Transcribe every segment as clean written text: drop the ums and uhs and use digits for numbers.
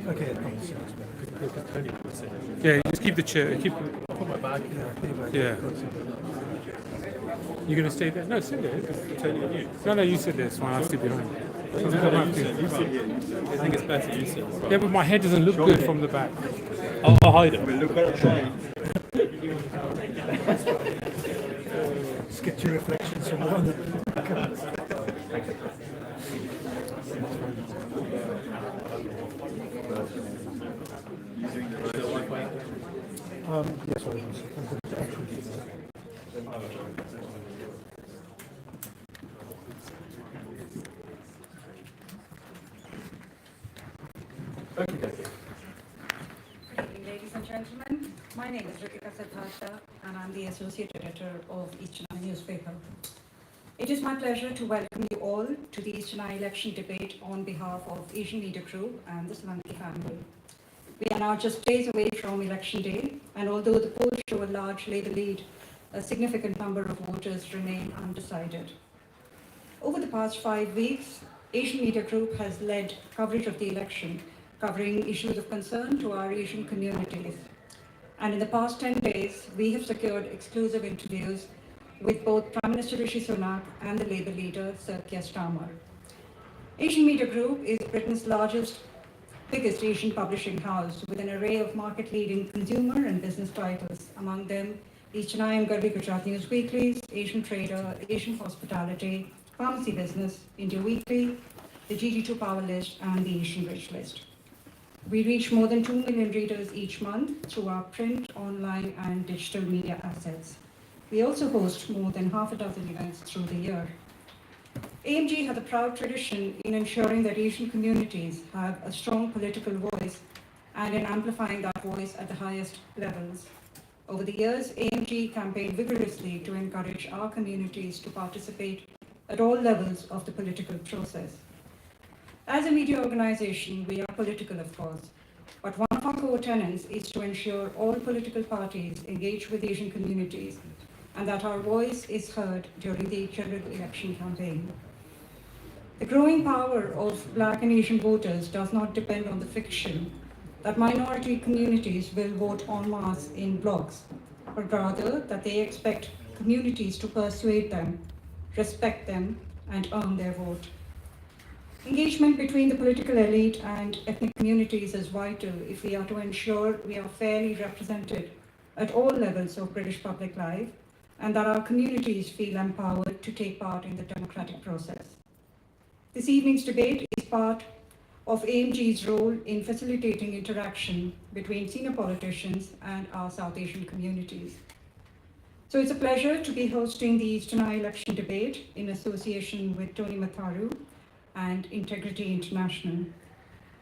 Okay. Yeah, just keep the chair. Keep. Put my bag. Yeah. You gonna stay there? No, sit there. No, you sit there. It's fine. I'll sit behind. You sit here. I think it's better you sit. Yeah, but my head doesn't look good from the back. I'll hide it. Look better. Just get your reflections from around yes, I was. Ladies and gentlemen, my name is Ritika Siddhartha and I'm the Associate Editor of East Chennai newspaper. It is my pleasure to welcome you all to the East Chennai election debate on behalf of Asian Media Group and the Solanki family. We are now just days away from election day, and although the polls show a large Labour lead, a significant number of voters remain undecided. Over the past 5 weeks, Asian Media Group has led coverage of the election, covering issues of concern to our Asian communities. And in the past 10 days, we have secured exclusive interviews with both Prime Minister Rishi Sunak and the Labour leader, Sir Keir Starmer. Asian Media Group is Britain's biggest Asian publishing house with an array of market-leading consumer and business titles, among them East Chennai and Garbi Gujarat News Weeklies, Asian Trader, Asian Hospitality, Pharmacy Business, India Weekly, the GG2 Power List, and the Asian Rich List. We reach more than 2 million readers each month through our print, online, and digital media assets. We also host more than half a dozen events through the year. AMG has a proud tradition in ensuring that Asian communities have a strong political voice and in amplifying that voice at the highest levels. Over the years, AMG campaigned vigorously to encourage our communities to participate at all levels of the political process. As a media organization, we are political, of course, but one of our core tenets is to ensure all political parties engage with Asian communities and that our voice is heard during the general election campaign. The growing power of Black and Asian voters does not depend on the fiction that minority communities will vote en masse in blocks, but rather that they expect communities to persuade them, respect them, and earn their vote. Engagement between the political elite and ethnic communities is vital if we are to ensure we are fairly represented at all levels of British public life and that our communities feel empowered to take part in the democratic process. This evening's debate is part of AMG's role in facilitating interaction between senior politicians and our South Asian communities. So it's a pleasure to be hosting the East Chennai election debate in association with Tony Matharu and Integrity International.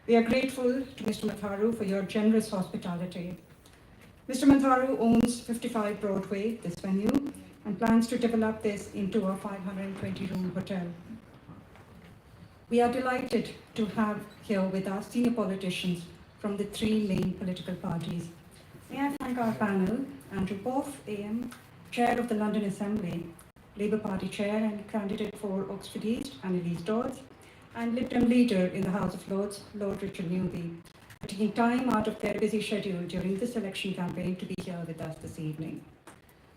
We are grateful to Mr. Matharu for your generous hospitality. Mr. Matharu owns 55 Broadway, this venue, and plans to develop this into a 520-room hotel. We are delighted to have here with us senior politicians from the 3 main political parties. May I thank our panel, Andrew Boff, AM, Chair of the London Assembly, Labour Party Chair and candidate for Oxford East, Annalise Dodds, and Lib Dem leader in the House of Lords, Lord Richard Newby, for taking time out of their busy schedule during this election campaign to be here with us this evening.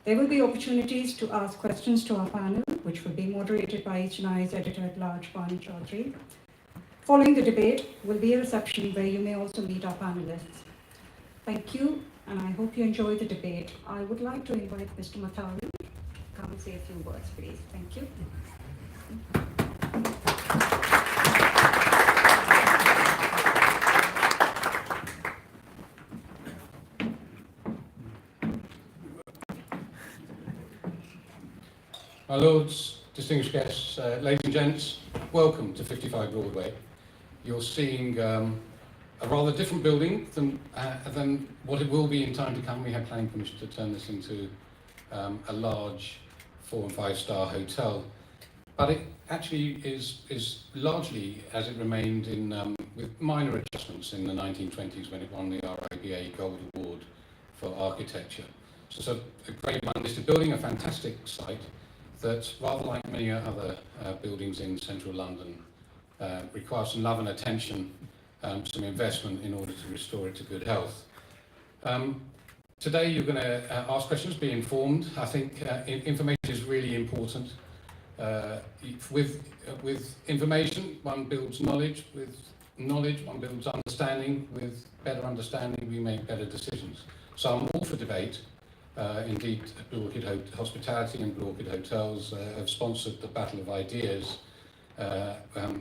There will be opportunities to ask questions to our panel, which will be moderated by East Chennai's editor-at-large, Pani Chaudhary. Following the debate will be a reception where you may also meet our panelists. Thank you, and I hope you enjoy the debate. I would like to invite Mr. Matharu to come and say a few words, please. Thank you. My lords, distinguished guests, ladies and gents, welcome to 55 Broadway. You're seeing a rather different building than what it will be in time to come. We have planning permission to turn this into a large 4- and 5-star hotel. But it actually is largely as it remained in with minor adjustments in the 1920s when it won the RIBA Gold Award for architecture. So it's a great unlisted building, a fantastic site that, rather like many other buildings in central London, requires some love and attention, some investment in order to restore it to good health. Today you're going to ask questions, be informed. I think information is really important. With information, one builds knowledge. With knowledge, one builds understanding. With better understanding, we make better decisions. So I'm all for debate. Indeed, Blue Orchid Hospitality and Blue Orchid Hotels have sponsored the Battle of Ideas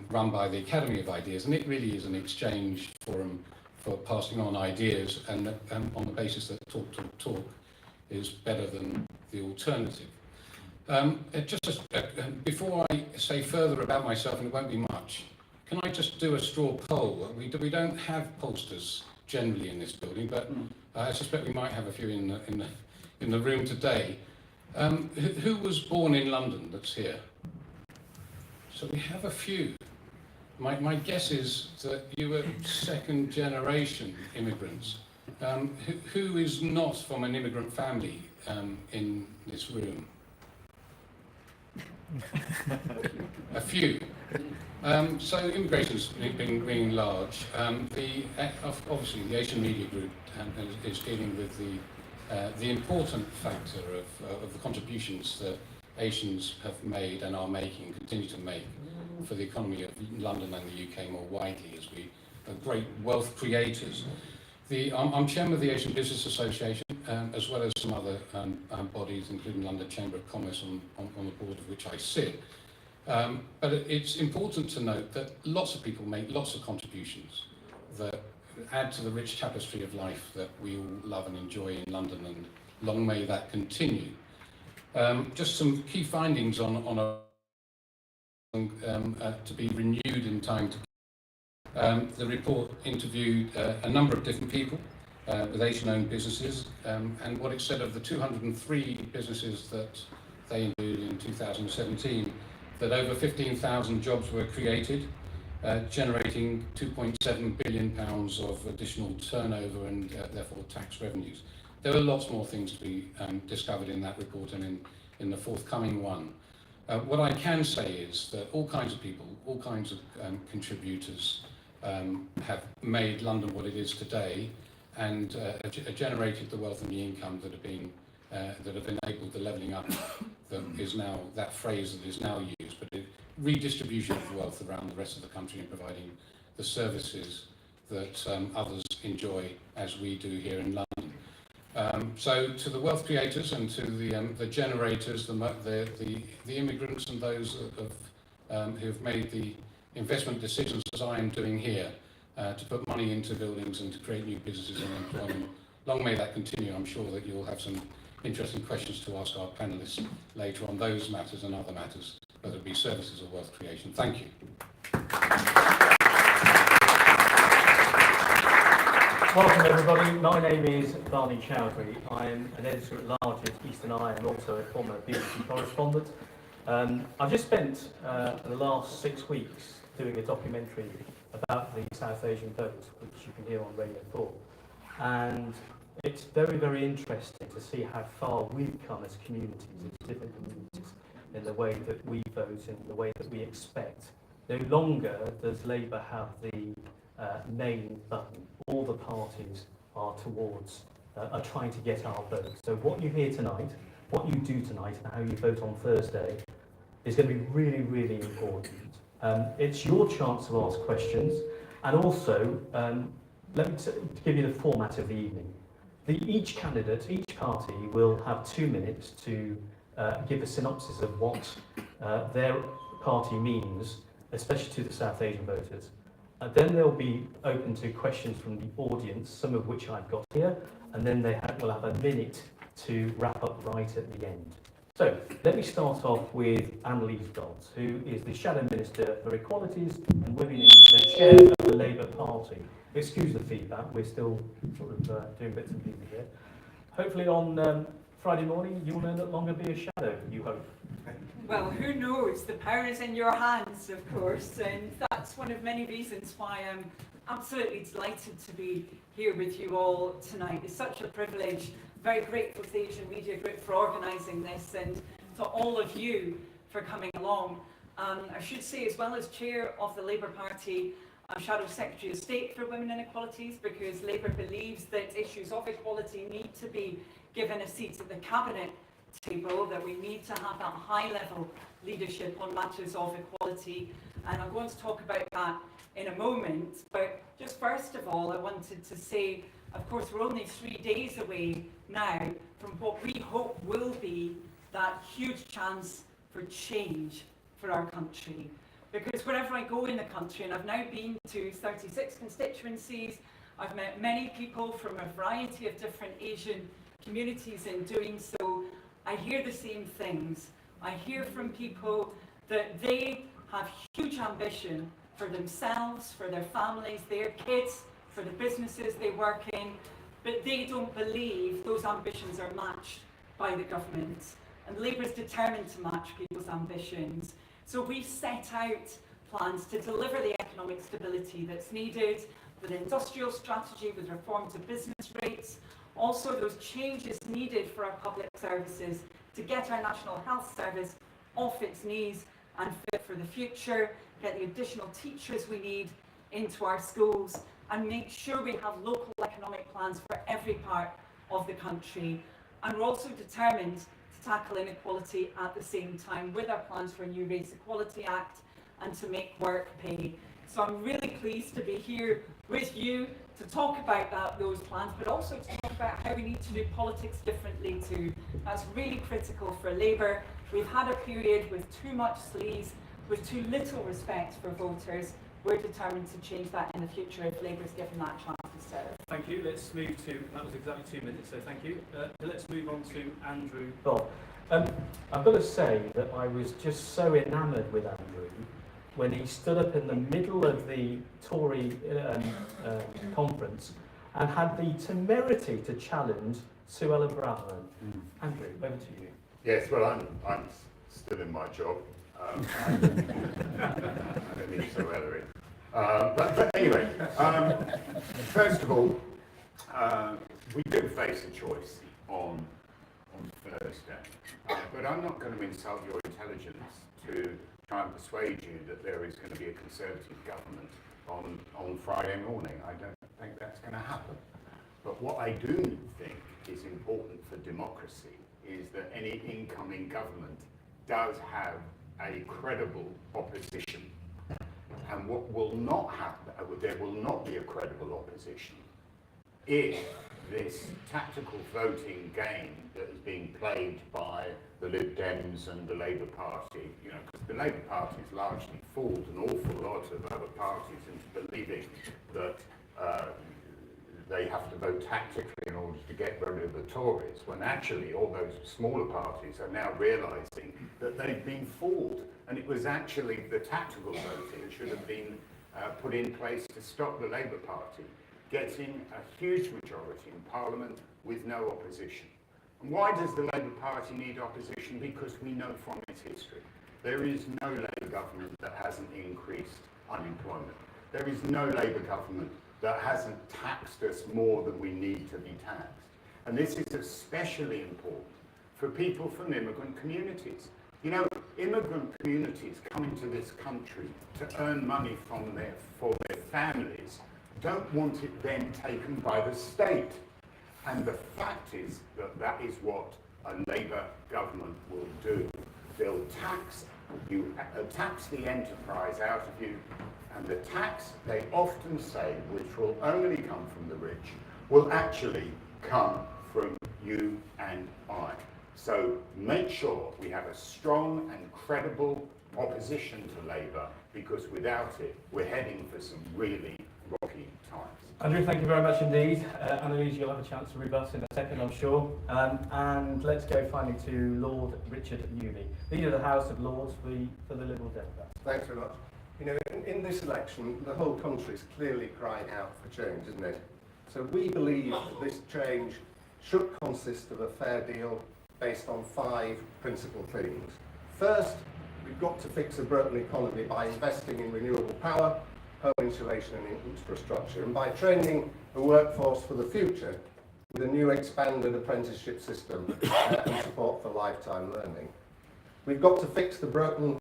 run by the Academy of Ideas, and it really is an exchange forum for passing on ideas, and on the basis that talk is better than the alternative. Before I say further about myself, and it won't be much, can I just do a straw poll? We don't have pollsters generally in this building, but I suspect we might have a few in the room today. Who was born in London that's here? So we have a few. My guess is that you were second generation immigrants. Who is not from an immigrant family in this room? A few. So immigration's been large. Obviously the Asian Media Group is dealing with the important factor of the contributions that Asians have made and are making and continue to make for the economy of London and the UK more widely, as we are great wealth creators. I'm chairman of the Asian Business Association, as well as some other bodies, including London Chamber of Commerce, on the board of which I sit. But it's important to note that lots of people make lots of contributions that add to the rich tapestry of life that we all love and enjoy in London, and long may that continue. Just some key findings on to be renewed in time to the report interviewed a number of different people with Asian-owned businesses, and what it said of the 203 businesses that they interviewed in 2017, that over 15,000 jobs were created, generating £2.7 billion of additional turnover and therefore tax revenues. There are lots more things to be discovered in that report and in the forthcoming one. What I can say is that all kinds of people, all kinds of contributors have made London what it is today, and generated the wealth and the income that have enabled the levelling up that is now, that phrase that is now used, but redistribution of wealth around the rest of the country and providing the services that others enjoy as we do here in London. So to the wealth creators and to the generators, the immigrants and those who have made the investment decisions, as I am doing here, to put money into buildings and to create new businesses and employment, long may that continue. I'm sure that you'll have some interesting questions to ask our panellists later on those matters and other matters, whether it be services or wealth creation. Thank you. Welcome everybody, my name is Barney Chowdhury. I am an editor-at-large at Eastern Eye and also a former BBC correspondent. I've just spent the last 6 weeks doing a documentary about the South Asian vote, which you can hear on Radio 4. And it's very, very interesting to see how far we've come as communities, as different communities, in the way that we vote, in the way that we expect. No longer does Labour have the name button. All the parties are trying to get our vote. So what you hear tonight, what you do tonight, and how you vote on Thursday is going to be really, really important. It's your chance to ask questions, and also let me give you the format of the evening. Each candidate, each party will have 2 minutes to give a synopsis of what their party means, especially to the South Asian voters. Then they'll be open to questions from the audience, some of which I've got here, and then will have a minute to wrap up right at the end. So let me start off with Annalise Dodds, who is the Shadow Minister for Equalities and Women, the Chair of the Labour Party. Excuse the feedback, we're still sort of doing bits and pieces here. Hopefully on Friday morning, you will no longer be a shadow, you hope. Well, who knows? The power is in your hands, of course, and that's one of many reasons why I'm absolutely delighted to be here with you all tonight. It's such a privilege. Very grateful to the Asian Media Group for organising this, and to all of you for coming along. I should say, as well as chair of the Labour Party, I'm Shadow Secretary of State for Women Inequalities, because Labour believes that issues of equality need to be given a seat at the cabinet table, that we need to have that high-level leadership on matters of equality, and I'm going to talk about that in a moment. But just first of all, I wanted to say, of course, we're only 3 days away now from what we hope will be that huge chance for change for our country. Because wherever I go in the country, and I've now been to 36 constituencies, I've met many people from a variety of different Asian communities in doing so, I hear the same things. I hear from people that they have huge ambition for themselves, for their families, their kids, for the businesses they work in, but they don't believe those ambitions are matched by the government. And Labour is determined to match people's ambitions. So we've set out plans to deliver the economic stability that's needed, with an industrial strategy, with reform to business rates, also those changes needed for our public services to get our National Health Service off its knees and fit for the future, get the additional teachers we need into our schools, and make sure we have local economic plans for every part of the country. And we're also determined to tackle inequality at the same time with our plans for a new Race Equality Act and to make work pay. So I'm really pleased to be here with you to talk about those plans, but also to talk about how we need to do politics differently too. That's really critical for Labour. We've had a period with too much sleaze, with too little respect for voters. We're determined to change that in the future if Labour's given that chance to serve. Thank you. Let's move to, that was exactly 2 minutes, so thank you. Let's move on to Andrew Bob. I've got to say that I was just so enamoured with Andrew when he stood up in the middle of the Tory conference and had the temerity to challenge Suella Braverman. Andrew, over to you. Yes, well, I'm still in my job. I don't need Suella in. But anyway, first of all, we do face a choice on Thursday, but I'm not going to insult your intelligence to try and persuade you that there is going to be a Conservative government on Friday morning. I don't think that's going to happen. But what I do think is important for democracy is that any incoming government does have a credible opposition. And what will not happen, there will not be a credible opposition if this tactical voting game that is being played by the Lib Dems and the Labour Party, because the Labour Party has largely fooled an awful lot of other parties into believing that they have to vote tactically in order to get rid of the Tories, when actually all those smaller parties are now realising that they've been fooled, and it was actually the tactical voting that should have been put in place to stop the Labour Party getting a huge majority in Parliament with no opposition. And why does the Labour Party need opposition? Because we know from its history there is no Labour government that hasn't increased unemployment. There is no Labour government that hasn't taxed us more than we need to be taxed. And this is especially important for people from immigrant communities. Immigrant communities come into this country to earn money for their families, don't want it then taken by the state. And the fact is that that is what a Labour government will do. They'll tax the enterprise out of you, and the tax, they often say, which will only come from the rich, will actually come from you and I. So make sure we have a strong and credible opposition to Labour, because without it, we're heading for some really rocky times. Andrew, thank you very much indeed. Annalise, you'll have a chance to rebut in a second, I'm sure. And let's go finally to Lord Richard Newby, Leader of the House of Lords for the Liberal Democrats. Thanks very much. In this election, the whole country is clearly crying out for change, isn't it? So we believe that this change should consist of a fair deal based on 5 principal themes. First, we've got to fix a broken economy by investing in renewable power, home insulation and infrastructure, and by training a workforce for the future with a new expanded apprenticeship system and support for lifetime learning. We've got to fix the broken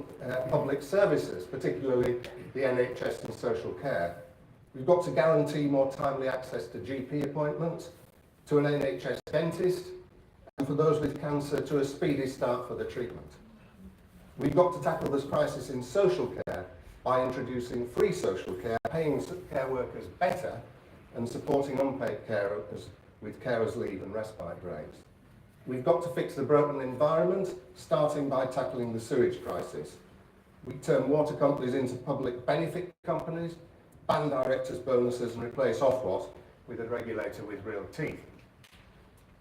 public services, particularly the NHS and social care. We've got to guarantee more timely access to GP appointments, to an NHS dentist, and for those with cancer, to a speedy start for the treatment. We've got to tackle this crisis in social care by introducing free social care, paying care workers better, and supporting unpaid carers with carers' leave and respite rates. We've got to fix the broken environment, starting by tackling the sewage crisis. We turn water companies into public benefit companies, ban directors' bonuses, and replace Ofwat with a regulator with real teeth.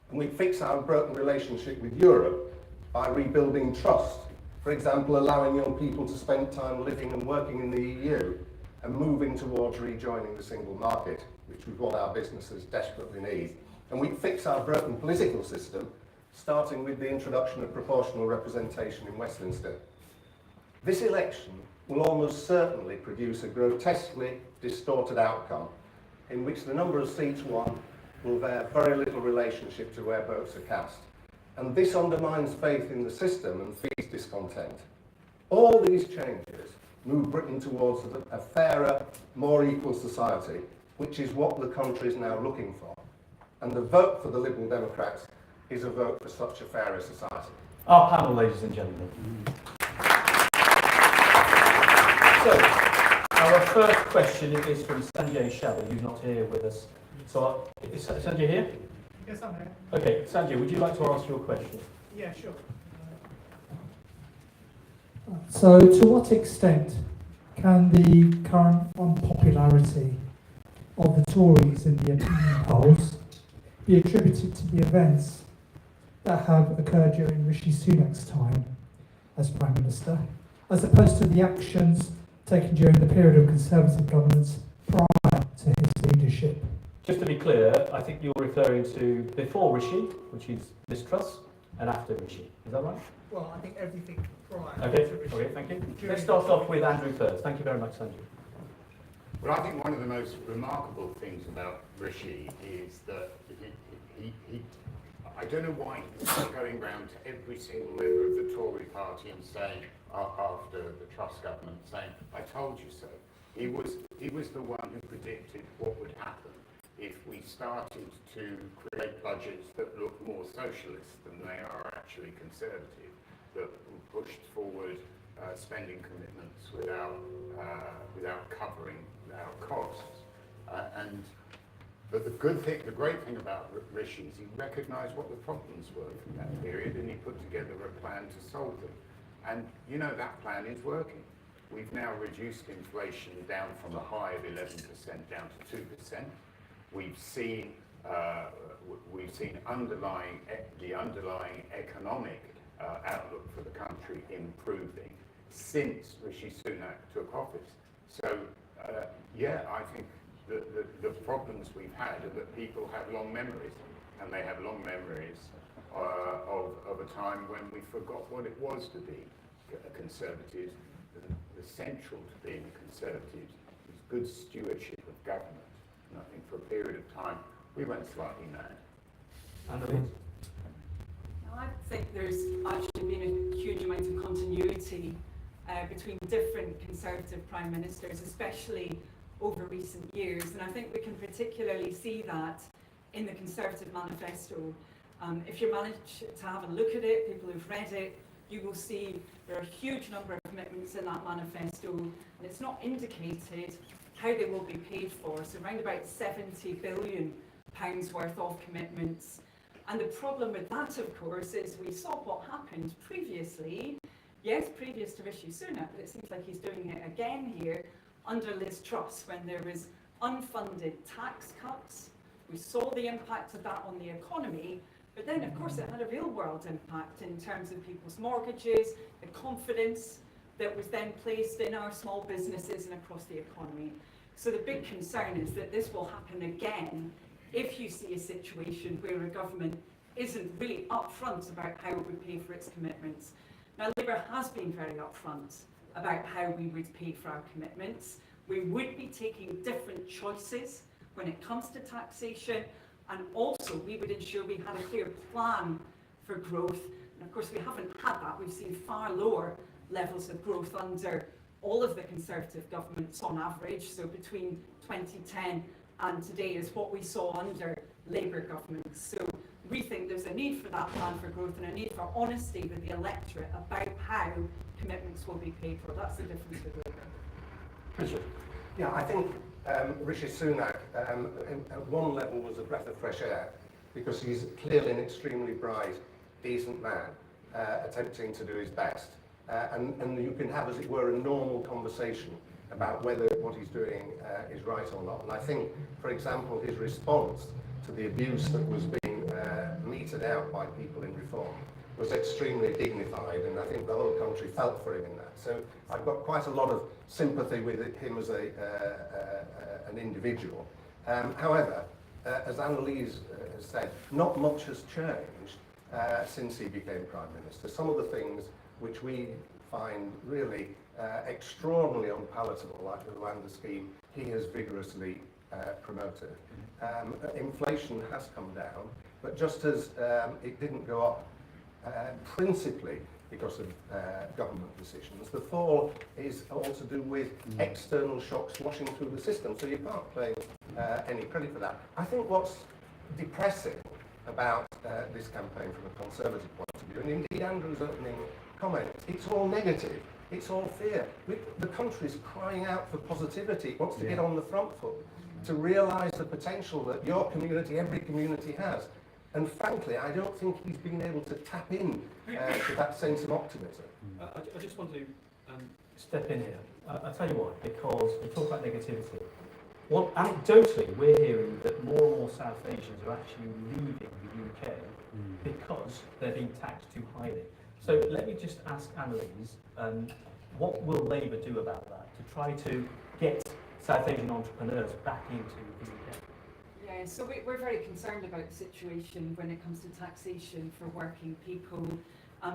And we fix our broken relationship with Europe by rebuilding trust. For example, allowing young people to spend time living and working in the EU and moving towards rejoining the single market, which is what our businesses desperately need. And we fix our broken political system, starting with the introduction of proportional representation in Westminster. This election will almost certainly produce a grotesquely distorted outcome in which the number of seats won will bear very little relationship to where votes are cast. And this undermines faith in the system and feeds discontent. All these changes move Britain towards a fairer, more equal society, which is what the country is now looking for. And the vote for the Liberal Democrats is a vote for such a fairer society. Our panel, ladies and gentlemen. So, our first question is from Sanjay Shabba, who's not here with us. So, is Sanjay here? Yes, I'm here. Okay, Sanjay, would you like to ask your question? Yeah, sure. So, to what extent can the current unpopularity of the Tories in the opinion polls be attributed to the events that have occurred during Rishi Sunak's time as Prime Minister, as opposed to the actions taken during the period of Conservative governance prior to his leadership? Just to be clear, I think you're referring to before Rishi, which is Liz Truss, and after Rishi. Is that right? Well, I think everything prior. Okay, to Rishi. okay, thank you. Let's start off with Andrew first. Thank you very much, Sanjay. Well, I think one of the most remarkable things about Rishi is that I don't know why he's going round to every single member of the Tory party and saying, after the Truss government, saying, I told you so. He was the one who predicted what would happen if we started to create budgets that look more socialist than they are actually conservative, that pushed forward spending commitments without covering our costs. But the great thing about Rishi is he recognised what the problems were from that period and he put together a plan to solve them. And you know that plan is working. We've now reduced inflation down from a high of 11% down to 2%. We've seen the underlying economic outlook for the country improving since Rishi Sunak took office. So yeah, I think the problems we've had are that people have long memories, and they have long memories of a time when we forgot what it was to be a conservative. The central to being a conservative is good stewardship of government. And I think for a period of time, we went slightly mad. Annalise? I think there's actually been a huge amount of continuity between different Conservative Prime Ministers, especially over recent years. And I think we can particularly see that in the Conservative Manifesto. If you manage to have a look at it, people who've read it, you will see there are a huge number of commitments in that manifesto, and it's not indicated how they will be paid for. So around about £70 billion worth of commitments. And the problem with that, of course, is we saw what happened previously. Yes, previous to Rishi Sunak, but it seems like he's doing it again here under Liz Truss when there was unfunded tax cuts. We saw the impact of that on the economy, but then of course it had a real world impact in terms of people's mortgages, the confidence that was then placed in our small businesses and across the economy. So the big concern is that this will happen again if you see a situation where a government isn't really upfront about how it would pay for its commitments. Now, Labour has been very upfront about how we would pay for our commitments. We would be taking different choices when it comes to taxation, and also we would ensure we had a clear plan for growth. And of course, we haven't had that. We've seen far lower levels of growth under all of the Conservative governments on average. So between 2010 and today is what we saw under Labour governments. So we think there's a need for that plan for growth and a need for honesty with the electorate about how commitments will be paid for. That's the difference with Labour. Richard? Yeah, I think Rishi Sunak at one level was a breath of fresh air because he's clearly an extremely bright, decent man attempting to do his best. And you can have, as it were, a normal conversation about whether what he's doing is right or not. And I think, for example, his response to the abuse that was being meted out by people in reform was extremely dignified, and I think the whole country felt for him in that. So I've got quite a lot of sympathy with him as an individual. However, as Annalise has said, not much has changed since he became Prime Minister. Some of the things which we find really extraordinarily unpalatable, like the Rwanda scheme, he has vigorously promoted. Inflation has come down, but just as it didn't go up principally because of government decisions, the fall is all to do with external shocks washing through the system, so you can't claim any credit for that. I think what's depressing about this campaign from a Conservative point of view, and indeed Andrew's opening comments, it's all negative, it's all fear. The country's crying out for positivity, it wants to get on the front foot, to realise the potential that your community, every community has. And frankly, I don't think he's been able to tap in to that sense of optimism. I just want to step in here. I'll tell you why, because you talk about negativity. Well, anecdotally, we're hearing that more and more South Asians are actually leaving the UK because they're being taxed too highly. So let me just ask Annalise, what will Labour do about that to try to get South Asian entrepreneurs back into the UK? Yeah, so we're very concerned about the situation when it comes to taxation for working people.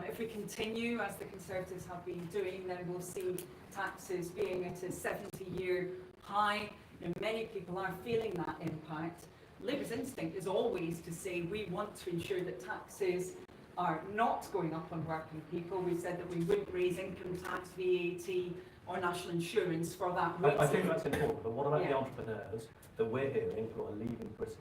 If we continue, as the Conservatives have been doing, then we'll see taxes being at a 70-year high. And many people are feeling that impact. Labour's instinct is always to say we want to ensure that taxes are not going up on working people. We've said that we wouldn't raise income tax, VAT or national insurance for that reason. I think that's important, but what about the entrepreneurs that we're hearing who are leaving Britain?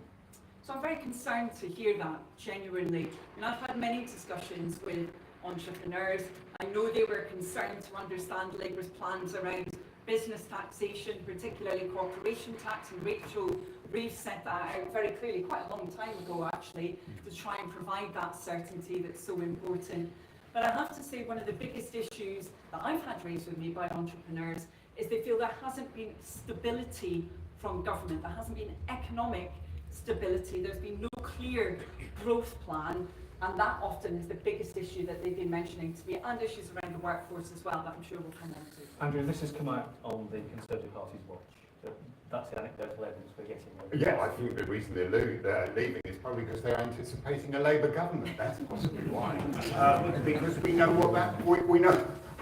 So I'm very concerned to hear that, genuinely. And I've had many discussions with entrepreneurs. I know they were concerned to understand Labour's plans around business taxation, particularly corporation tax, and Rachel Reeves set that out very clearly quite a long time ago, actually, to try and provide that certainty that's so important. But I have to say, one of the biggest issues that I've had raised with me by entrepreneurs is they feel there hasn't been stability from government, there hasn't been economic stability, there's been no clear growth plan, and that often is the biggest issue that they've been mentioning to me, and issues around the workforce as well that I'm sure we'll come on to. Andrew, this has come out on the Conservative Party's watch. That's the anecdotal evidence we're getting. Yeah, I think the reason they're leaving is probably because they're anticipating a Labour government. That's possibly why. Because we know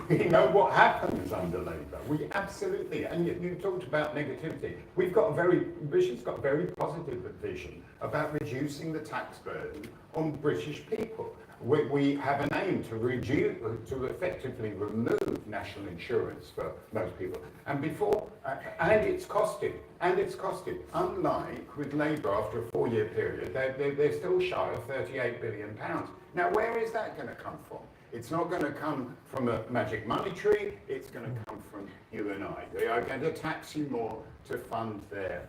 we know what happens under Labour. We absolutely, and you talked about negativity. Britain's got a very positive vision about reducing the tax burden on British people. We have an aim to effectively remove national insurance for most people, and it's costed. Unlike with Labour, after a 4-year period, they're still shy of £38 billion. Now, where is that going to come from? It's not going to come from a magic money tree. It's going to come from you and I. They are going to tax you more to fund their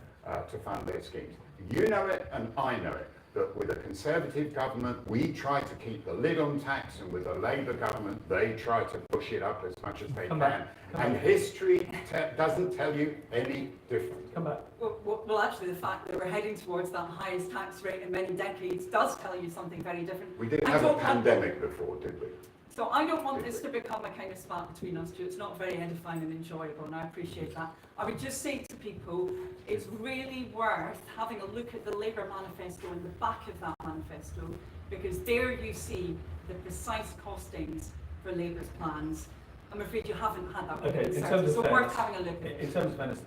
schemes. You know it, and I know it. That with a Conservative government, we try to keep the lid on tax, and with a Labour government, they try to push it up as much as they can. And history doesn't tell you any different. Come back. Well, actually, the fact that we're heading towards that highest tax rate in many decades does tell you something very different. We didn't have a pandemic before, did we? So I don't want this to become a kind of spat between us two. It's not very edifying and enjoyable, and I appreciate that. I would just say to people, it's really worth having a look at the Labour manifesto in the back of that manifesto, because there you see the precise costings for Labour's plans. I'm afraid you haven't had that. Okay, in terms of so fairness, worth having a look at. in terms of fairness,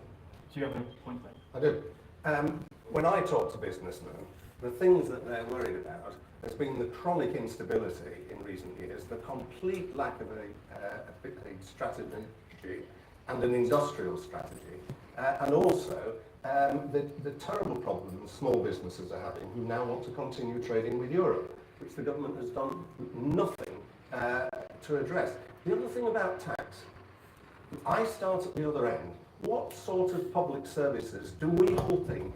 do you have a point there? I do. When I talk to businessmen, the things that they're worried about has been the chronic instability in recent years, the complete lack of a strategy and an industrial strategy, and also the terrible problems small businesses are having who now want to continue trading with Europe, which the government has done nothing to address. The other thing about tax, I start at the other end. What sort of public services do we all think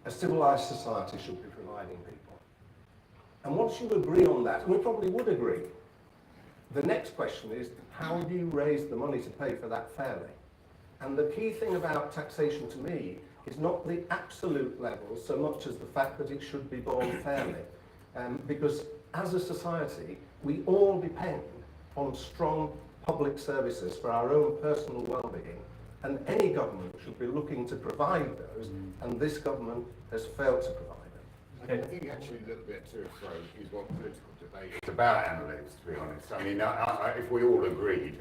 a civilised society should be providing people? And once you agree on that, and we probably would agree, the next question is, how do you raise the money to pay for that fairly? And the key thing about taxation to me is not the absolute level so much as the fact that it should be borne fairly. Because as a society, we all depend on strong public services for our own personal well-being, and any government should be looking to provide those, and this government has failed to provide them. I think actually a little bit to and fro is what political debate is about, Annalise, to be honest. I mean, if we all agreed,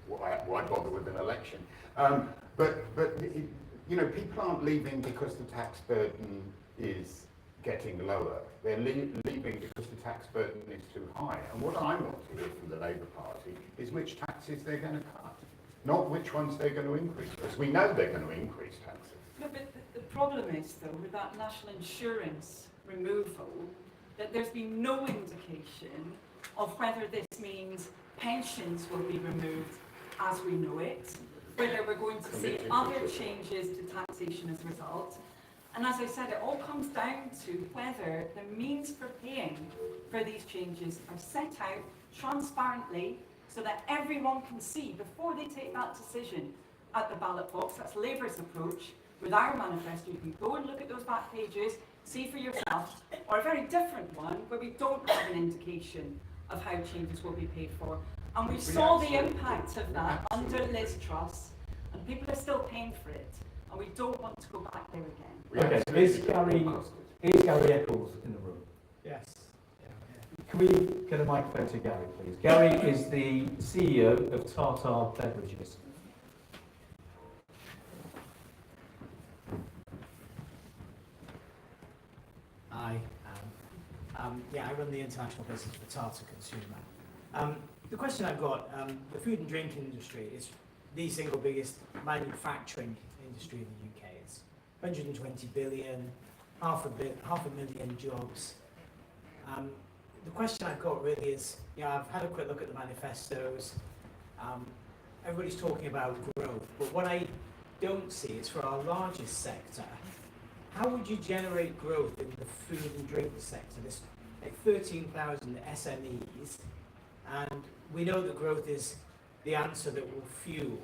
why bother with an election? But people aren't leaving because the tax burden is getting lower. They're leaving because the tax burden is too high. And what I want to hear from the Labour Party is which taxes they're going to cut, not which ones they're going to increase, because we know they're going to increase taxes. No, but the problem is, though, with that national insurance removal, that there's been no indication of whether this means pensions will be removed as we know it, whether we're going to see other changes to taxation as a result. And as I said, it all comes down to whether the means for paying for these changes are set out transparently so that everyone can see before they take that decision at the ballot box. That's Labour's approach. With our manifesto, you can go and look at those back pages, see for yourself, or a very different one where we don't have an indication of how changes will be paid for. And we saw the impact of that under Liz Truss, and people are still paying for it, and we don't want to go back there again. Okay, is Gary Eccles in the room? Yes. Can we get a microphone to Gary, please? Gary is the CEO of Tartar Beverages. Hi. I run the international business for Tartar Consumer. The question I've got, the food and drink industry is the single biggest manufacturing industry in the UK. It's 120 billion, half a million jobs. The question I've got really is, I've had a quick look at the manifestos. Everybody's talking about growth, but what I don't see is for our largest sector, how would you generate growth in the food and drink sector? There's like 13,000 SMEs, and we know that growth is the answer that will fuel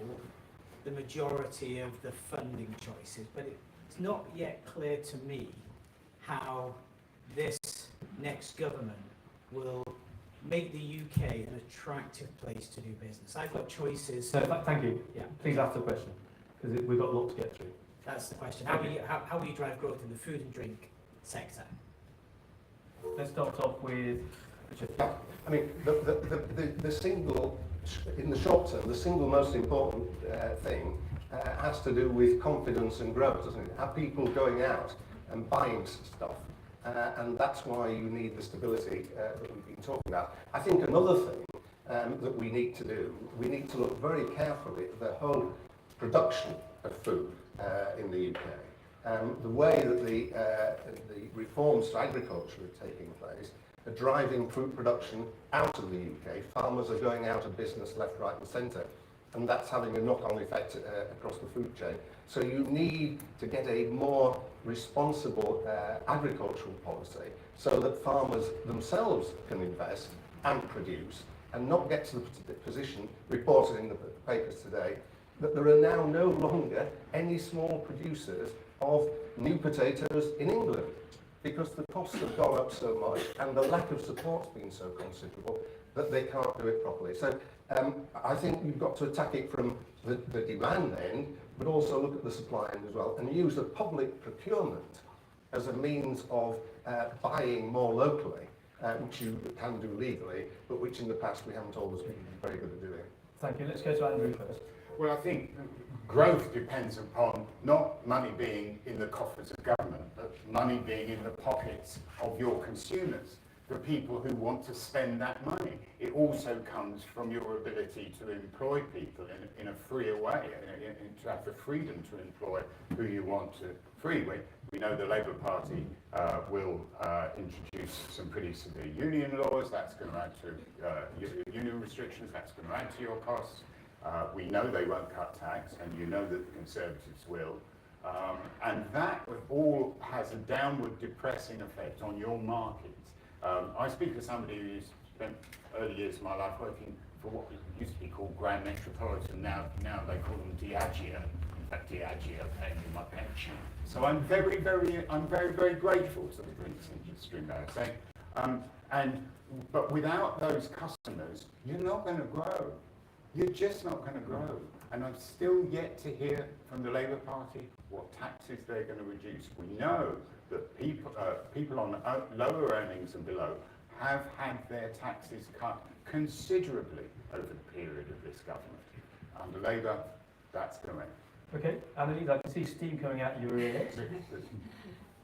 the majority of the funding choices, but it's not yet clear to me how this next government will make the UK an attractive place to do business. I've got choices. So, thank you. Yeah. Please ask the question, because we've got a lot to get through. That's the question. How will you drive growth in the food and drink sector? Let's start off with Richard. I mean, the single, in the short term, the single most important thing has to do with confidence and growth, doesn't it? Are people going out and buying stuff? And that's why you need the stability that we've been talking about. I think another thing that we need to do, we need to look very carefully at the whole production of food in the UK. The way that the reforms to agriculture are taking place are driving food production out of the UK. Farmers are going out of business left, right and centre, and that's having a knock-on effect across the food chain. So you need to get a more responsible agricultural policy so that farmers themselves can invest and produce and not get to the position reported in the papers today that there are now no longer any small producers of new potatoes in England. because the costs have gone up so much and the lack of support's been so considerable that they can't do it properly. So I think you've got to attack it from the demand end, but also look at the supply end as well, and use the public procurement as a means of buying more locally, which you can do legally, but which in the past we haven't always been very good at doing. Thank you. Let's go to Andrew first. Well, I think growth depends upon not money being in the coffers of government, but money being in the pockets of your consumers, the people who want to spend that money. It also comes from your ability to employ people in a freer way, to have the freedom to employ who you want to freely. We know the Labour Party will introduce some pretty severe union laws. That's going to add to union restrictions. That's going to add to your costs. We know they won't cut tax, and you know that the Conservatives will. And that all has a downward depressing effect on your markets. I speak as somebody who's spent early years of my life working for what used to be called Grand Metropolitan. Now they call them Diageo. In fact, Diageo paying me my pension. So I'm very, very grateful to the drinks industry, may I say. But without those customers, you're not going to grow. You're just not going to grow. And I'm still yet to hear from the Labour Party what taxes they're going to reduce. We know that people on lower earnings and below have had their taxes cut considerably over the period of this government. Under Labour, that's going. Okay, Annalise, I can see steam coming out your ear.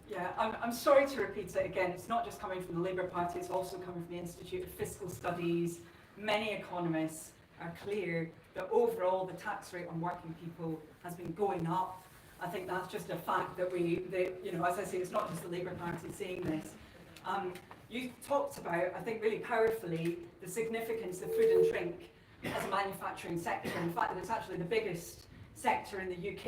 Yeah, I'm sorry to repeat it again. It's not just coming from the Labour Party, it's also coming from the Institute of Fiscal Studies. Many economists are clear that overall the tax rate on working people has been going up. I think that's just a fact that as I say, it's not just the Labour Party saying this. You talked about, I think really powerfully, the significance of food and drink as a manufacturing sector, and the fact that it's actually the biggest sector in the UK,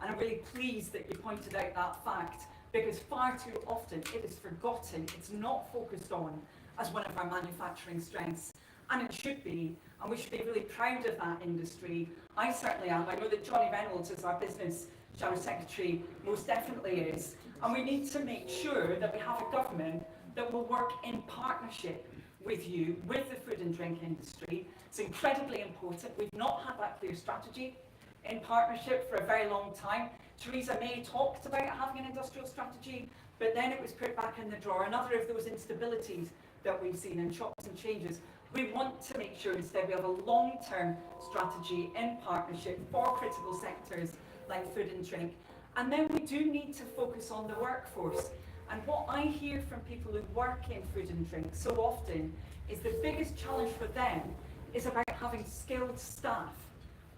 and I'm really pleased that you pointed out that fact, because far too often it is forgotten, it's not focused on as one of our manufacturing strengths, and it should be, and we should be really proud of that industry. I certainly am. I know that Johnny Reynolds is our business Shadow Secretary, most definitely is, and we need to make sure that we have a government that will work in partnership with you, with the food and drink industry. It's incredibly important. We've not had that clear strategy in partnership for a very long time. Theresa May talked about having an industrial strategy, but then it was put back in the drawer. Another of those instabilities that we've seen in chops and changes. We want to make sure instead we have a long-term strategy in partnership for critical sectors like food and drink. And then we do need to focus on the workforce. And what I hear from people who work in food and drink so often is the biggest challenge for them is about having skilled staff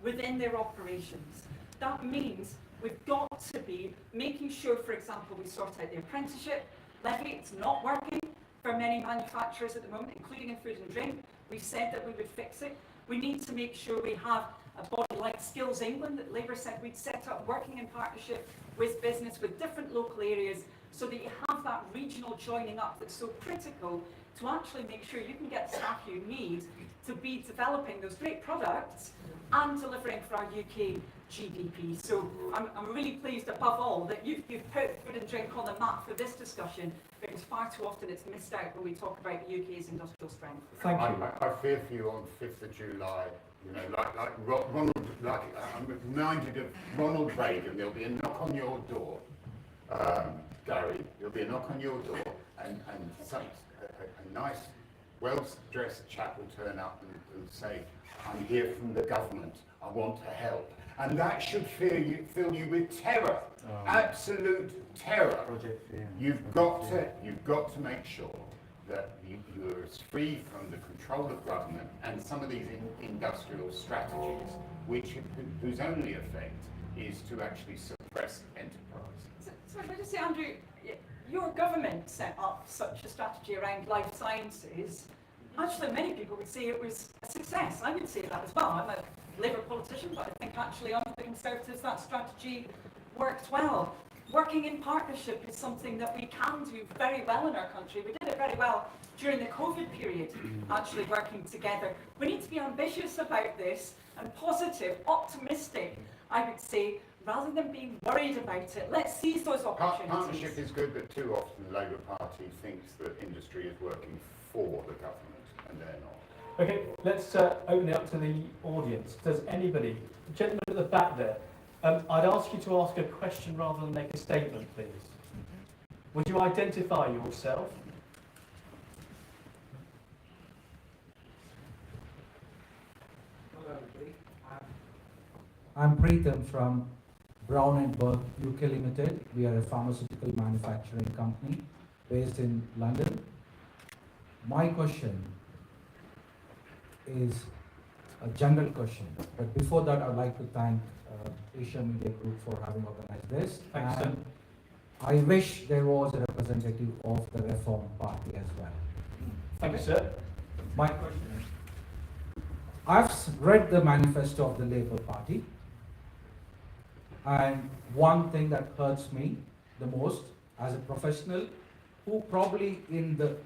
within their operations. That means we've got to be making sure, for example, we sort out the apprenticeship levy. It's not working for many manufacturers at the moment, including in food and drink. We've said that we would fix it. We need to make sure we have a body like Skills England that Labour said we'd set up, working in partnership with business, with different local areas, so that you have that regional joining up that's so critical to actually make sure you can get staff you need to be developing those great products and delivering for our UK GDP. So I'm really pleased above all that you've put food and drink on the map for this discussion, because far too often it's missed out when we talk about the UK's industrial strength. Thank you. I fear for you on 5th of July. You know, like Ronald, I'm reminded of Ronald Reagan. There'll be a knock on your door, Gary. There'll be a knock on your door, and a nice, well-dressed chap will turn up and say, "I'm here from the government. I want to help." And that should fill you with terror, absolute terror. You've got to make sure that you're as free from the control of government and some of these industrial strategies, whose only effect is to actually suppress enterprise. So can I just say, Andrew, your government set up such a strategy around life sciences. Actually, many people would say it was a success. I would say that as well. I'm a Labour politician, but I think actually under the Conservatives that strategy worked well. Working in partnership is something that we can do very well in our country. We did it very well during the COVID period, actually working together. We need to be ambitious about this and positive, optimistic, I would say, rather than being worried about it, let's seize those opportunities. Partnership is good, but too often the Labour Party thinks that industry is working for the government, and they're not. Okay, let's open it up to the audience. Does anybody, the gentleman at the back there, I'd ask you to ask a question rather than make a statement, please. Would you identify yourself? Hello, everybody. I'm Preetham from Brown and Burke UK Limited. We are a pharmaceutical manufacturing company based in London. My question is a general question, but before that, I'd like to thank Asia Media Group for having organized this. Thanks, sir. And I wish there was a representative of the Reform Party as well. Thank you, sir. My question is, I've read the manifesto of the Labour Party, and one thing that hurts me the most as a professional, who probably in the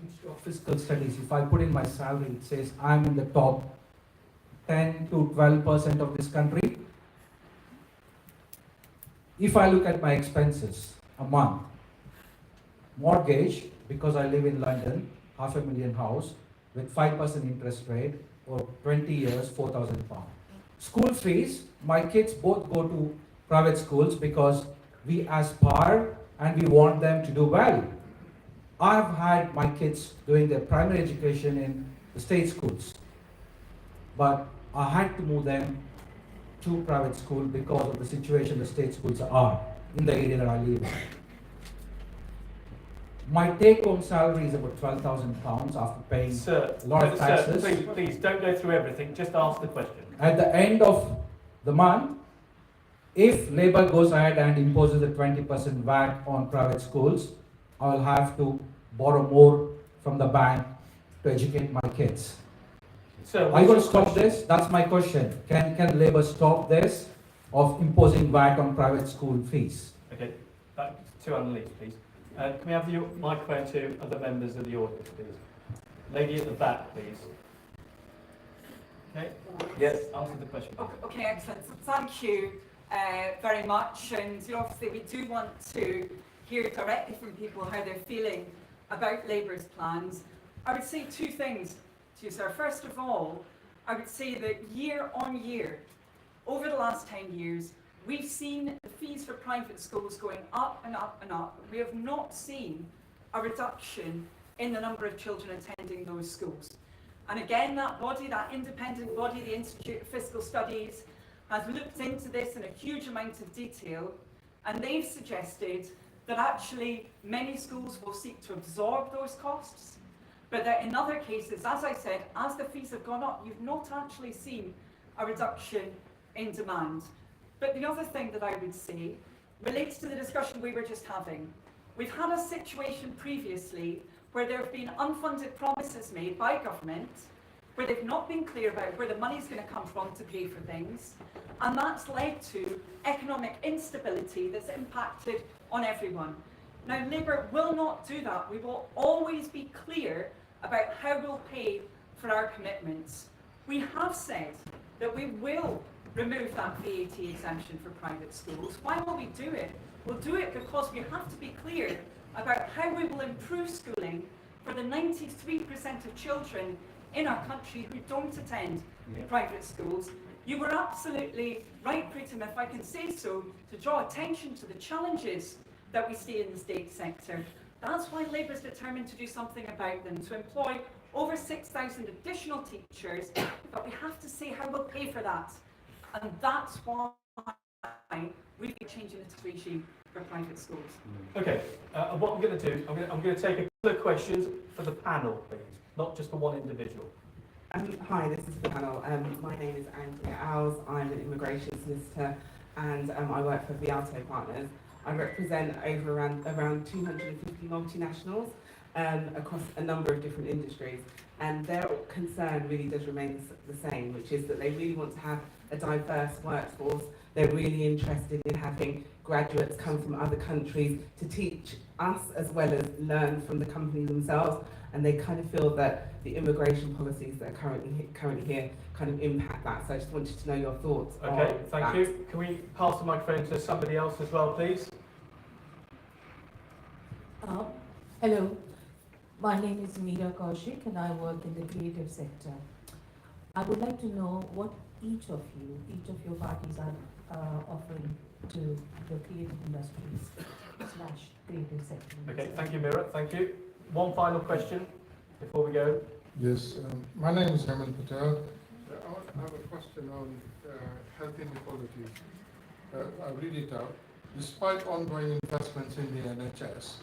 Institute of Fiscal Studies, if I put in my salary, it says I'm in the top 10 to 12% of this country. If I look at my expenses a month, mortgage, because I live in London, £500,000 house with 5% interest rate, or 20 years, £4,000. School fees, my kids both go to private schools because we aspire and we want them to do well. I've had my kids doing their primary education in the state schools, but I had to move them to private school because of the situation the state schools are in the area that I live in. My take-home salary is about £12,000 after paying Sir, a lot of taxes. Sir, please don't go through everything, just ask the question. At the end of the month, if Labour goes ahead and imposes a 20% VAT on private schools, I will have to borrow more from the bank to educate my kids. Sir, Are you going to stop this? That's my question. Can Labour stop this of imposing VAT on private school fees? Okay, back to Annalise, please. Can we have your microphone to other members of the audience, please? Lady at the back, please. Okay. Yes, answer the question. Okay, excellent. So thank you very much. And obviously we do want to hear directly from people how they're feeling about Labour's plans. I would say two things to you, sir. First of all, I would say that year on year, over the last 10 years, we've seen the fees for private schools going up and up and up. We have not seen a reduction in the number of children attending those schools. And again, that body, that independent body, the Institute of Fiscal Studies, has looked into this in a huge amount of detail, and they've suggested that actually many schools will seek to absorb those costs, but that in other cases, as I said, as the fees have gone up, you've not actually seen a reduction in demand. But the other thing that I would say relates to the discussion we were just having. We've had a situation previously where there have been unfunded promises made by government, where they've not been clear about where the money's going to come from to pay for things, and that's led to economic instability that's impacted on everyone. Now, Labour will not do that. We will always be clear about how we'll pay for our commitments. We have said that we will remove that VAT exemption for private schools. Why will we do it? We'll do it because we have to be clear about how we will improve schooling for the 93% of children in our country who don't attend private schools. You were absolutely right, Preetham, if I can say so, to draw attention to the challenges that we see in the state sector. That's why Labour is determined to do something about them, to employ over 6,000 additional teachers, but we have to say how we'll pay for that. And that's why we've been changing the tax regime for private schools. Okay, what I'm going to do, I'm going to take a couple of questions for the panel, please, not just for one individual. Hi, this is the panel. My name is Andrea Owls. I'm an immigration solicitor, and I work for Viato Partners. I represent around 250 multinationals across a number of different industries, and their concern really does remain the same, which is that they really want to have a diverse workforce. They're really interested in having graduates come from other countries to teach us as well as learn from the companies themselves. And they kind of feel that the immigration policies that are currently here kind of impact that. So I just wanted to know your thoughts. Okay, thank you. Can we pass the microphone to somebody else as well, please? Hello, my name is Meera Kaushik and I work in the creative sector. I would like to know what each of your parties are offering to the creative industries / creative sector. Okay, thank you, Meera. Thank you. One final question before we go. Yes, my name is Hemant Patel. I have a question on health inequalities. I'll read it out. Despite ongoing investments in the NHS,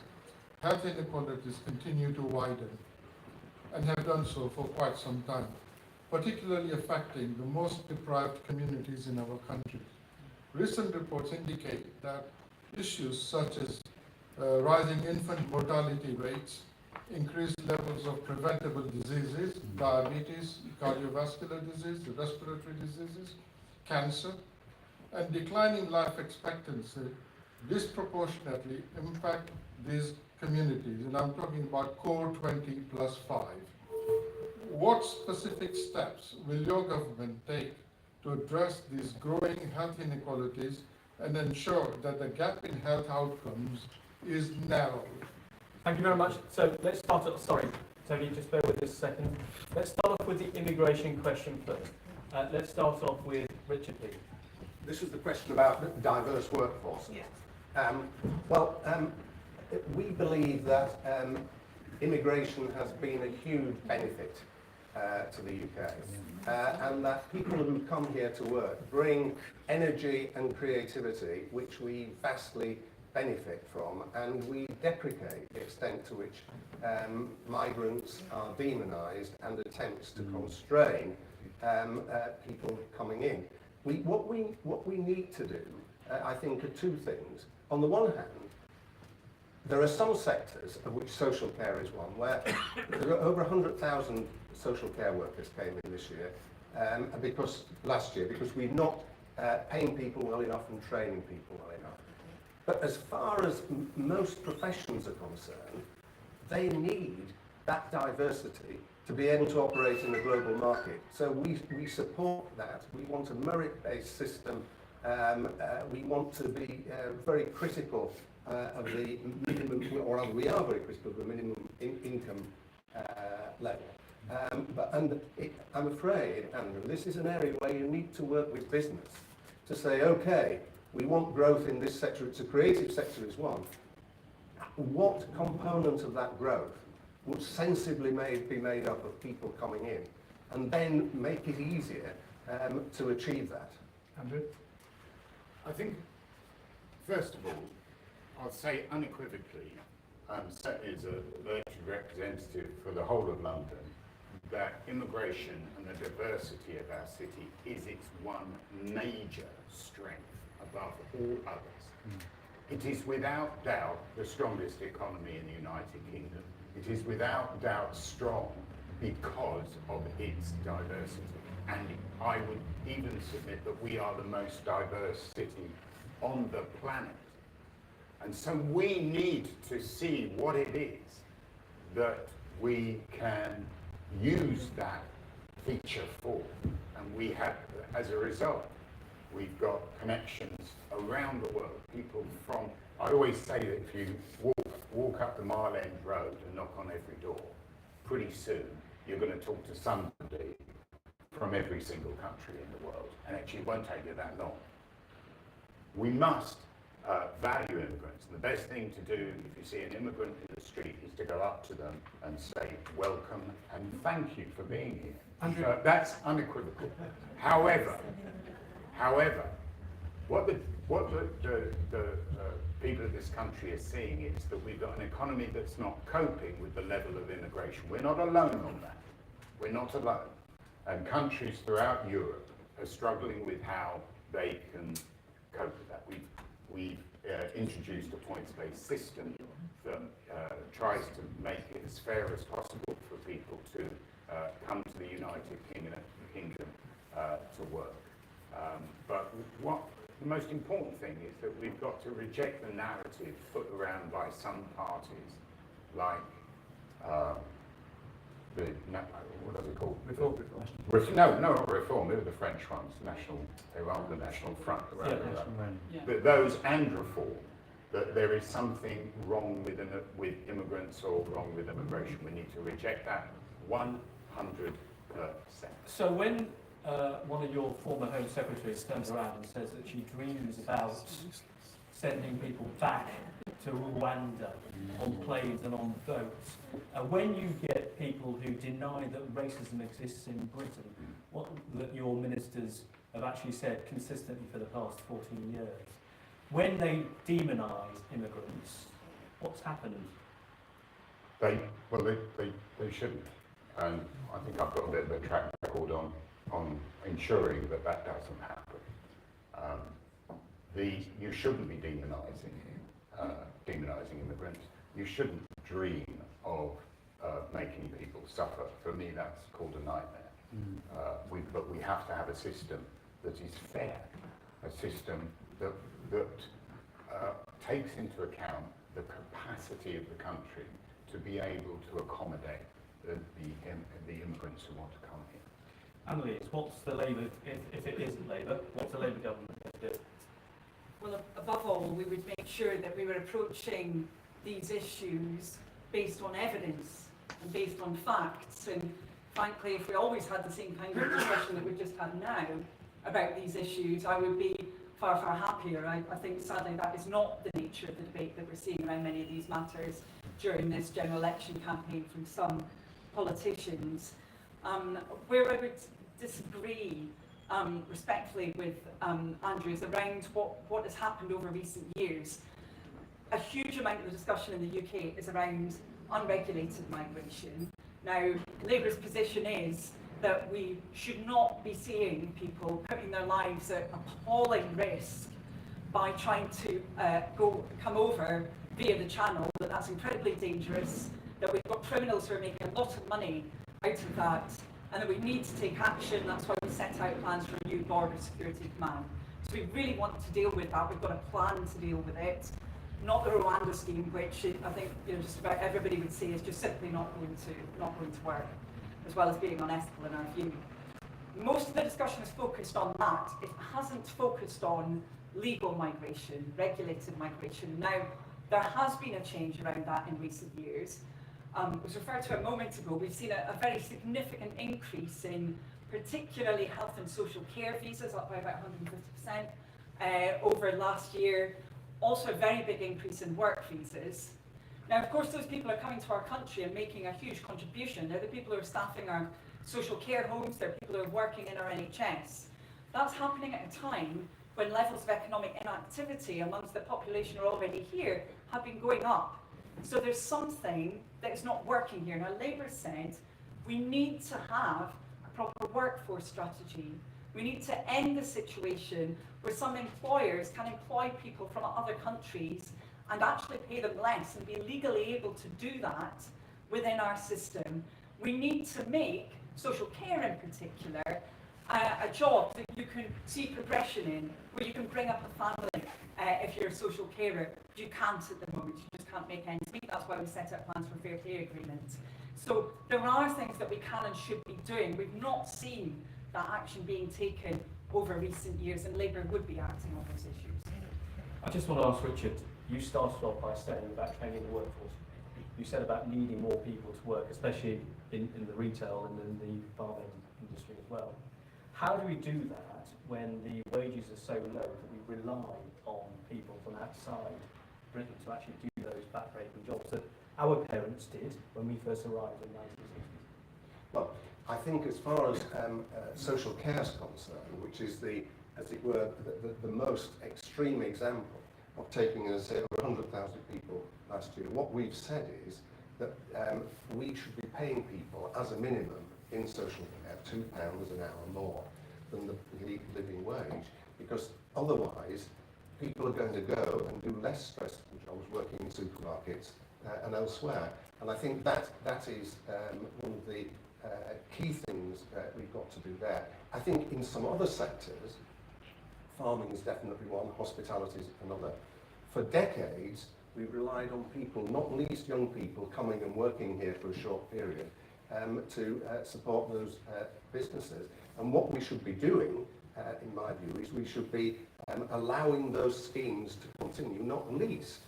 health inequalities continue to widen and have done so for quite some time, particularly affecting the most deprived communities in our country. Recent reports indicate that issues such as rising infant mortality rates, increased levels of preventable diseases, diabetes, cardiovascular disease, respiratory diseases, cancer, and declining life expectancy disproportionately impact these communities, and I'm talking about core 20+5. What specific steps will your government take to address these growing health inequalities and ensure that the gap in health outcomes is narrowed? Thank you very much. So let's start off, sorry, Tony, just bear with us a second. Let's start off with the immigration question first. Let's start off with Richard, please. This is the question about diverse workforce. Yes. We believe that immigration has been a huge benefit to the UK, and that people who come here to work bring energy and creativity which we vastly benefit from, and we deprecate the extent to which migrants are demonised and attempts to constrain people coming in. What we need to do, I think, are two things. On the one hand, there are some sectors, of which social care is one, where there are over 100,000 social care workers came in this year, last year, because we're not paying people well enough and training people well enough. But as far as most professions are concerned, they need that diversity to be able to operate in a global market. So we support that. We want a merit-based system. We want to be very critical of the minimum, or rather we are very critical of the minimum income level. I'm afraid, Andrew, this is an area where you need to work with business to say, okay, we want growth in this sector. It's a creative sector is one. What component of that growth would sensibly be made up of people coming in, and then make it easier to achieve that? Andrew? I think, first of all, I'll say unequivocally, certainly as a elected representative for the whole of London, that immigration and the diversity of our city is its one major strength above all others. It is without doubt the strongest economy in the United Kingdom. It is without doubt strong because of its diversity. And I would even submit that we are the most diverse city on the planet. And so we need to see what it is that we can use that feature for. And we have, as a result, we've got connections around the world. People from, I always say that if you walk up the Mile End Road and knock on every door, pretty soon you're going to talk to somebody from every single country in the world. And actually it won't take you that long. We must value immigrants. And the best thing to do if you see an immigrant in the street is to go up to them and say welcome and thank you for being here. That's unequivocal. However, what the people of this country are seeing is that we've got an economy that's not coping with the level of immigration. We're not alone on that. We're not alone. And countries throughout Europe are struggling with how they can cope with that. We've introduced a points-based system that tries to make it as fair as possible for people to come to the United Kingdom to work. But what the most important thing is that we've got to reject the narrative put around by some parties, like what is it called? Reform. No, not Reform. They were the French ones. They were the National Front. But those and Reform. That there is something wrong with immigrants or wrong with immigration. We need to reject that 100%. So when one of your former Home Secretaries turns around and says that she dreams about sending people back to Rwanda on planes and on boats, when you get people who deny that racism exists in Britain, what that your ministers have actually said consistently for the past 14 years, when they demonise immigrants, what's happened? They shouldn't. And I think I've got a bit of a track record on ensuring that doesn't happen. You shouldn't be demonising immigrants. You shouldn't dream of making people suffer. For me, that's called a nightmare. But we have to have a system that is fair, a system that takes into account the capacity of the country to be able to accommodate the immigrants who want to come here. Annalise, what's the Labour, if it isn't Labour, what's the Labour government going to do? Well, above all, we would make sure that we were approaching these issues based on evidence and based on facts. And frankly, if we always had the same kind of discussion that we've just had now about these issues, I would be far, far happier. I think, sadly, that is not the nature of the debate that we're seeing around many of these matters during this general election campaign from some politicians. Where I would disagree respectfully with Andrew is around what has happened over recent years. A huge amount of the discussion in the UK is around unregulated migration. Now, Labour's position is that we should not be seeing people putting their lives at appalling risk by trying to come over via the channel, that's incredibly dangerous, that we've got criminals who are making a lot of money out of that, and that we need to take action. That's why we set out plans for a new border security command. So we really want to deal with that. We've got a plan to deal with it, not the Rwanda scheme, which I think just about everybody would say is just simply not going to work, as well as being unethical in our view. Most of the discussion is focused on that. It hasn't focused on legal migration, regulated migration. Now, there has been a change around that in recent years. It was referred to a moment ago. We've seen a very significant increase in particularly health and social care visas, up by about 150% over last year. Also a very big increase in work visas. Now, of course, those people are coming to our country and making a huge contribution. They're the people who are staffing our social care homes. They're people who are working in our NHS. That's happening at a time when levels of economic inactivity amongst the population who are already here have been going up. So there's something that is not working here. Now, Labour said we need to have a proper workforce strategy. We need to end the situation where some employers can employ people from other countries and actually pay them less and be legally able to do that within our system. We need to make social care in particular a job that you can see progression in, where you can bring up a family if you're a social carer. But you can't at the moment, you just can't make ends meet. That's why we set up plans for fair pay agreements. So there are things that we can and should be doing. We've not seen that action being taken over recent years, and Labour would be acting on those issues. I just want to ask Richard, you started off by saying about training the workforce. You said about needing more people to work, especially in the retail and in the farming industry as well. How do we do that when the wages are so low that we rely on people from outside Britain to actually do those backbreaking jobs that our parents did when we first arrived in the 1960s? Well, I think as far as social care is concerned, which is the, as it were, the most extreme example of taking, as I say, over 100,000 people last year, what we've said is that we should be paying people as a minimum in social care £2 an hour more than the living wage, because otherwise people are going to go and do less stressful jobs working in supermarkets and elsewhere. And I think that is one of the key things we've got to do there. I think in some other sectors, farming is definitely one, hospitality is another. For decades, we've relied on people, not least young people, coming and working here for a short period to support those businesses. And what we should be doing, in my view, is we should be allowing those schemes to continue, not least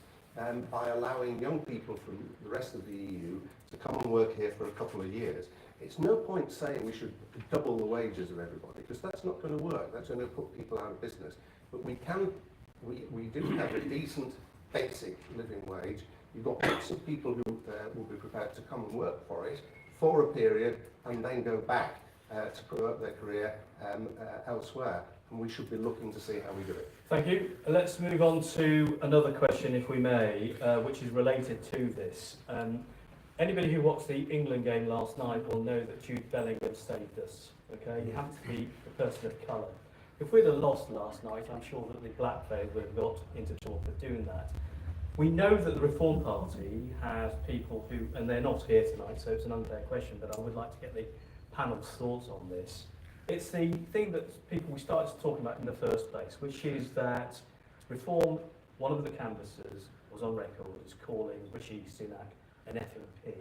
by allowing young people from the rest of the EU to come and work here for a couple of years. It's no point saying we should double the wages of everybody, because that's not going to work. That's going to put people out of business. But we do have a decent basic living wage. You've got lots of people who will be prepared to come and work for it for a period and then go back to promote their career elsewhere. And we should be looking to see how we do it. Thank you. Let's move on to another question, if we may, which is related to this. Anybody who watched the England game last night will know that Jude Bellingham saved us. Okay, you have to be a person of colour. If we'd have lost last night, I'm sure that the black players would have got into trouble for doing that. We know that the Reform Party has people who, and they're not here tonight, so it's an unfair question, but I would like to get the panel's thoughts on this. It's the thing that we started talking about in the first place, which is that Reform, one of the canvassers was on record as calling Rishi Sunak an effing P.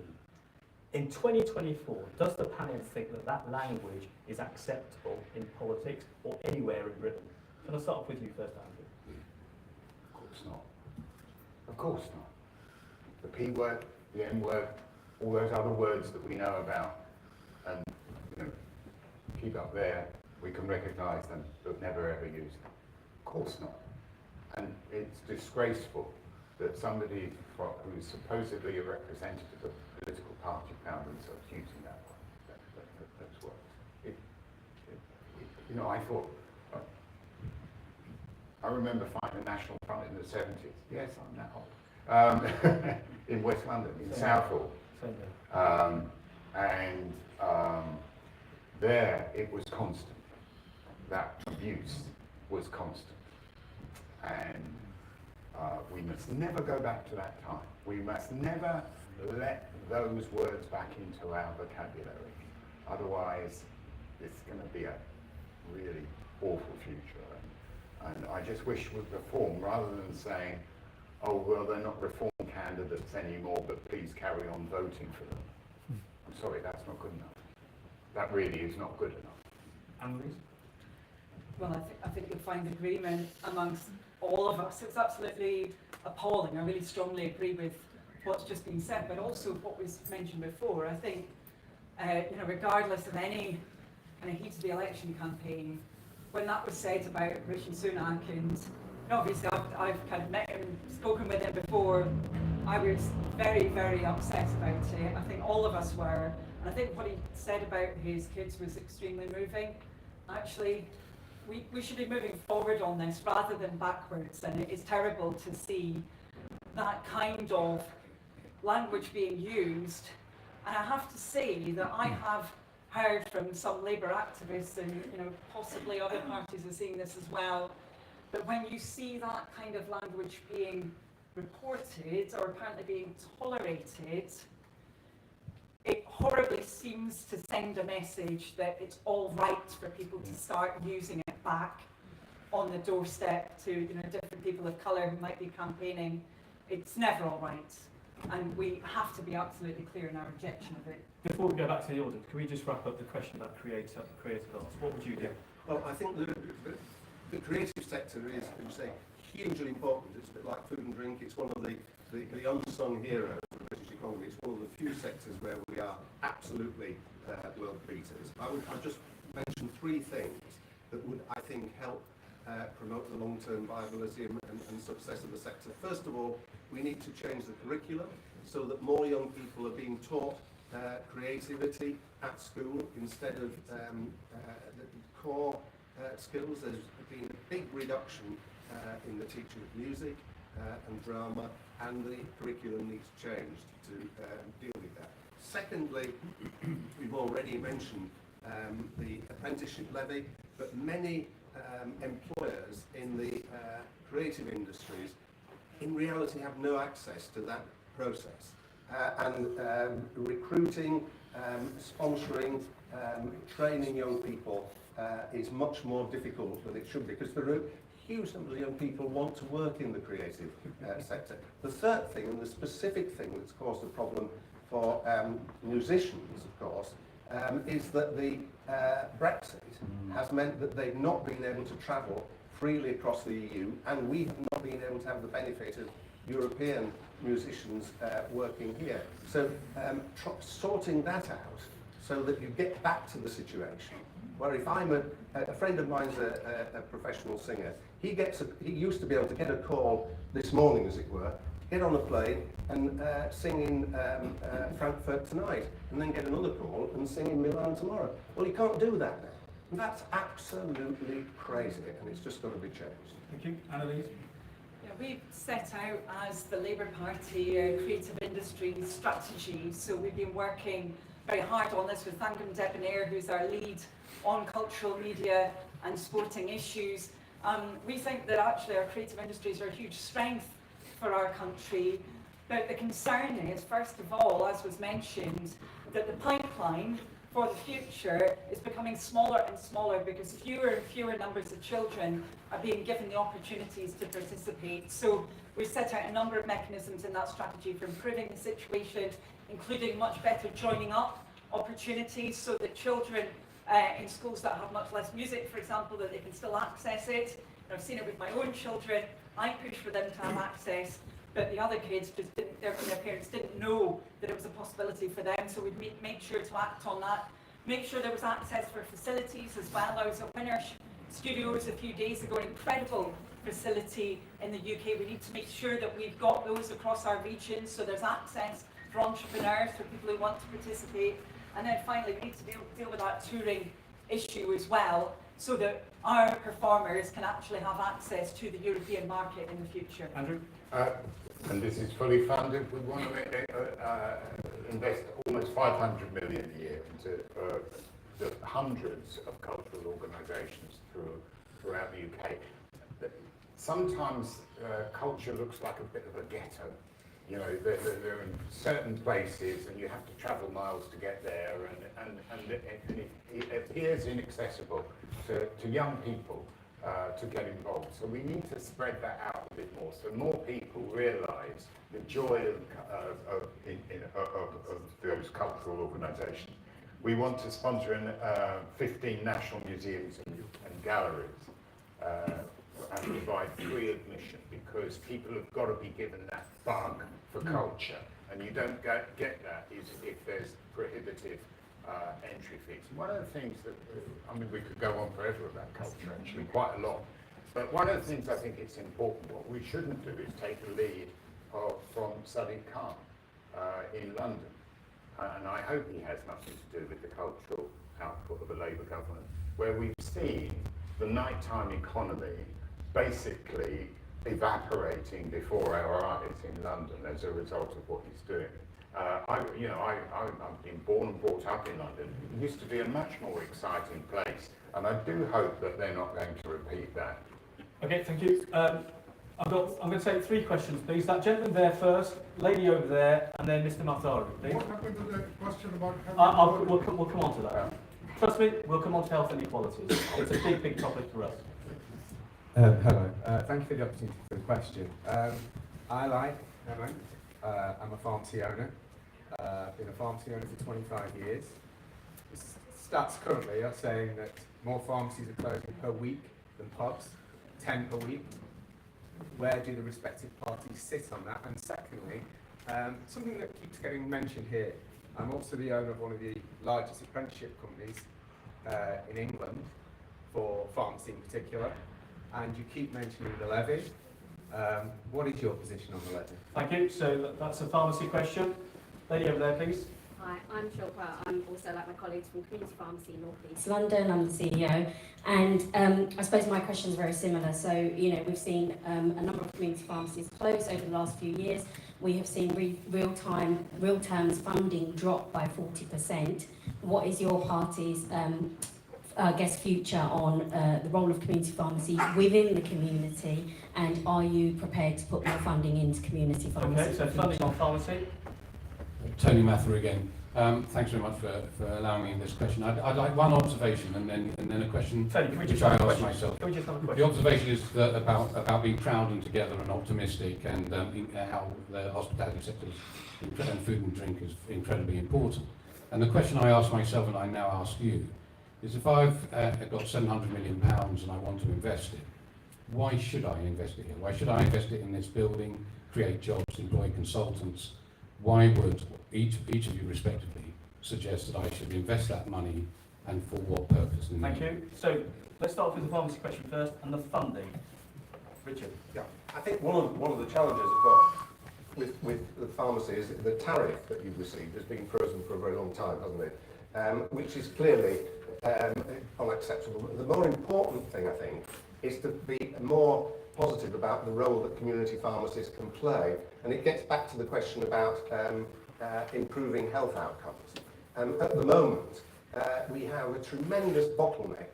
In 2024, does the panel think that that language is acceptable in politics or anywhere in Britain? Can I start off with you first, Andrew? Of course not. Of course not. The P word, the N word, all those other words that we know about, and keep up there, we can recognise them, but never ever use them. Of course not. And it's disgraceful that somebody who's supposedly a representative of a political party found themselves using that word. That's what. I thought. I remember fighting the National Front in the 70s. Yes, I'm that old. In West London, in Southall. There it was constant. That abuse was constant. And we must never go back to that time. We must never let those words back into our vocabulary. Otherwise, it's going to be a really awful future. And I just wish with Reform, rather than saying, oh, well, they're not Reform candidates anymore, but please carry on voting for them. I'm sorry, that's not good enough. That really is not good enough. Annalise? Well, I think you'll find agreement amongst all of us. It's absolutely appalling. I really strongly agree with what's just been said, but also what was mentioned before. I think, regardless of any kind of heat of the election campaign, when that was said about Rishi Sunak, and obviously I've kind of met him, spoken with him before, I was very, very upset about it. I think all of us were. And I think what he said about his kids was extremely moving. Actually, we should be moving forward on this rather than backwards, and it is terrible to see that kind of language being used. And I have to say that I have heard from some Labour activists, and possibly other parties are seeing this as well, that when you see that kind of language being reported or apparently being tolerated, it horribly seems to send a message that it's all right for people to start using it back on the doorstep to different people of colour who might be campaigning. It's never all right, and we have to be absolutely clear in our rejection of it. Before we go back to the audience, can we just wrap up the question about creative arts? What would you do? Well, I think the creative sector is, as you say, hugely important. It's a bit like food and drink. It's one of the unsung heroes of the British economy. It's one of the few sectors where we are absolutely world beaters. I'll just mention three things that would, I think, help promote the long-term viability and success of the sector. First of all, we need to change the curriculum so that more young people are being taught creativity at school instead of the core skills. There's been a big reduction in the teaching of music and drama, and the curriculum needs changed to deal with that. Secondly, we've already mentioned the apprenticeship levy, but many employers in the creative industries in reality have no access to that process. And recruiting, sponsoring, training young people is much more difficult than it should be, because there are huge number of young people want to work in the creative sector. The third thing, and the specific thing that's caused a problem for musicians, of course, is that the Brexit has meant that they've not been able to travel freely across the EU, and we have not been able to have the benefit of European musicians working here. So sorting that out so that you get back to the situation where, if I'm a friend of mine's a professional singer, he used to be able to get a call this morning, as it were, get on a plane and sing in Frankfurt tonight, and then get another call and sing in Milan tomorrow. Well, you can't do that now. And that's absolutely crazy, and it's just got to be changed. Thank you. Annalise? Yeah, we've set out as the Labour Party a creative industries strategy, so we've been working very hard on this with Thangam Debonair, who's our lead on cultural media and sporting issues. We think that actually our creative industries are a huge strength for our country, but the concern is, first of all, as was mentioned, that the pipeline for the future is becoming smaller and smaller because fewer and fewer numbers of children are being given the opportunities to participate. So we've set out a number of mechanisms in that strategy for improving the situation, including much better joining up opportunities so that children in schools that have much less music, for example, that they can still access it. And I've seen it with my own children. I push for them to have access, but the other kids just didn't, their parents didn't know that it was a possibility for them, so we'd make sure to act on that. Make sure there was access for facilities as well. I was at Winner Studios a few days ago, an incredible facility in the UK. We need to make sure that we've got those across our region, so there's access for entrepreneurs, for people who want to participate. And then finally, we need to deal with that touring issue as well, so that our performers can actually have access to the European market in the future. Andrew? And this is fully funded. We want to invest almost 500 million a year into the hundreds of cultural organisations throughout the UK. Sometimes culture looks like a bit of a ghetto. You know, they're in certain places and you have to travel miles to get there, and it appears inaccessible to young people to get involved. So we need to spread that out a bit more, so more people realise the joy of those cultural organisations. We want to sponsor 15 national museums and galleries and provide free admission, because people have got to be given that bug for culture, and you don't get that if there's prohibitive entry fees. One of the things that, I mean, we could go on forever about culture, actually, quite a lot, but one of the things I think it's important, what we shouldn't do is take a lead from Sadiq Khan in London, and I hope he has nothing to do with the cultural output of a Labour government, where we've seen the nighttime economy basically evaporating before our eyes in London as a result of what he's doing. I've been born and brought up in London. It used to be a much more exciting place, and I do hope that they're not going to repeat that. Okay, thank you. I'm going to take 3 questions, please. That gentleman there first, lady over there, and then Mr. Matari, please. What happened to the question about we'll come on to that. Trust me, we'll come on to health inequalities. It's a big, big topic for us. Hello. Thank you for the opportunity for the question. I'm a pharmacy owner. Been a pharmacy owner for 25 years. Stats currently are saying that more pharmacies are closing per week than pubs, 10 per week. Where do the respective parties sit on that? And secondly, something that keeps getting mentioned here, I'm also the owner of one of the largest apprenticeship companies in England, for pharmacy in particular, and you keep mentioning the levy. What is your position on the levy? Thank you. So that's a pharmacy question. Lady over there, please. Hi, I'm Shilpa. I'm also, like my colleagues, from Community Pharmacy North East London. I'm the CEO, and I suppose my question is very similar. So, you know, we've seen a number of community pharmacies close over the last few years. We have seen real terms funding drop by 40%. What is your party's future on the role of community pharmacy within the community, and are you prepared to put more funding into community pharmacy? Okay, so funding on pharmacy. Tony Mather again. Thanks very much for allowing me this question. I'd like one observation and then a question Tony, can we just which I have a asked question? myself. Can we just have a The question? observation is that about being proud and together and optimistic, and how the hospitality sector and food and drink is incredibly important. And the question I ask myself, and I now ask you, is if I've got £700 million and I want to invest it, why should I invest it here? Why should I invest it in this building, create jobs, employ consultants? Why would each of you respectively suggest that I should invest that money, and for what purpose? Thank you. So let's start with the pharmacy question first and the funding. Richard. Yeah, I think one of the challenges I've got with the pharmacy is the tariff that you've received has been frozen for a very long time, hasn't it? Which is clearly unacceptable. But the more important thing, I think, is to be more positive about the role that community pharmacies can play. And it gets back to the question about improving health outcomes. At the moment, we have a tremendous bottleneck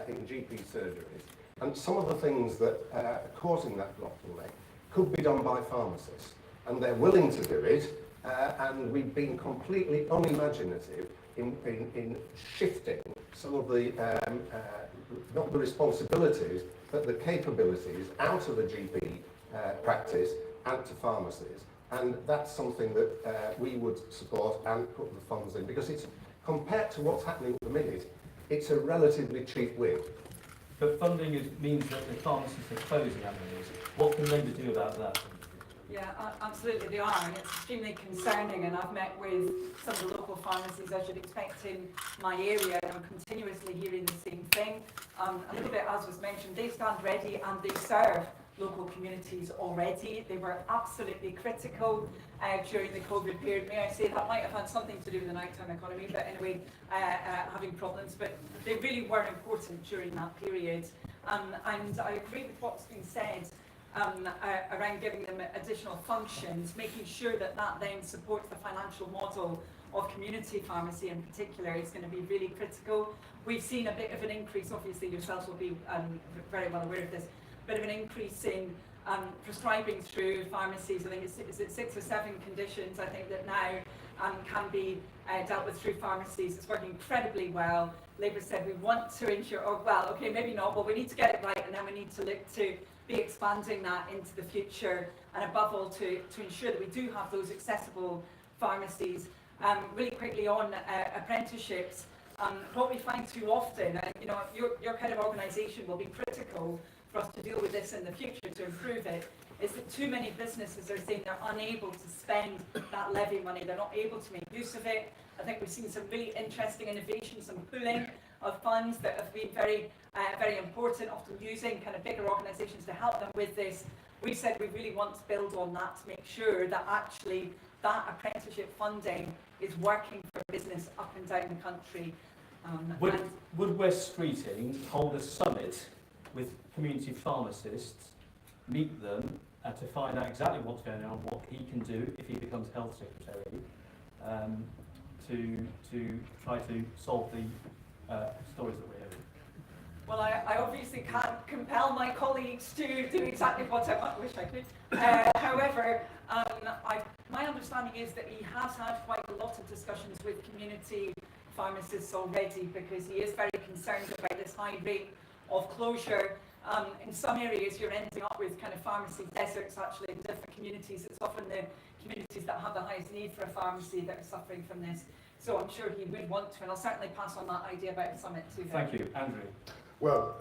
in GP surgeries. And some of the things that are causing that bottleneck could be done by pharmacists. And they're willing to do it, and we've been completely unimaginative in shifting some of the, not the responsibilities, but the capabilities out of the GP practice and to pharmacies. And that's something that we would support and put the funds in, because it's, compared to what's happening at the minute, it's a relatively cheap win. But funding means that the pharmacists are closing avenues. What can Labour do about that? Yeah, absolutely they are, and it's extremely concerning, and I've met with some of the local pharmacies, as you'd expect, in my area, and I'm continuously hearing the same thing. A little bit as was mentioned, they stand ready and they serve local communities already. They were absolutely critical during the COVID period. May I say that might have had something to do with the nighttime economy, but anyway, having problems, but they really were important during that period. And I agree with what's been said around giving them additional functions, making sure that that then supports the financial model of community pharmacy in particular is going to be really critical. We've seen a bit of an increase, obviously yourselves will be very well aware of this, bit of an increase in prescribing through pharmacies. I think it's 6 or 7 conditions I think that now can be dealt with through pharmacies. It's working incredibly well. Labour said we want to ensure, oh well, okay, maybe not, but we need to get it right, and then we need to look to be expanding that into the future, and above all to ensure that we do have those accessible pharmacies. Really quickly on apprenticeships, what we find too often, you know, your kind of organisation will be critical for us to deal with this in the future to improve it, is that too many businesses are saying they're unable to spend that levy money, they're not able to make use of it. I think we've seen some really interesting innovations and pooling of funds that have been very important, often using kind of bigger organisations to help them with this. We've said we really want to build on that to make sure that actually that apprenticeship funding is working for business up and down the country. Would West Streeting hold a summit with community pharmacists, meet them to find out exactly what's going on, what he can do if he becomes health secretary, to try to solve the stories that we're hearing? Well, I obviously can't compel my colleagues to do exactly what I wish I could. However, my understanding is that he has had quite a lot of discussions with community pharmacists already, because he is very concerned about this high rate of closure. In some areas you're ending up with kind of pharmacy deserts actually in different communities. It's often the communities that have the highest need for a pharmacy that are suffering from this. So I'm sure he would want to, and I'll certainly pass on that idea about a summit to him. Thank you. Andrew. Well,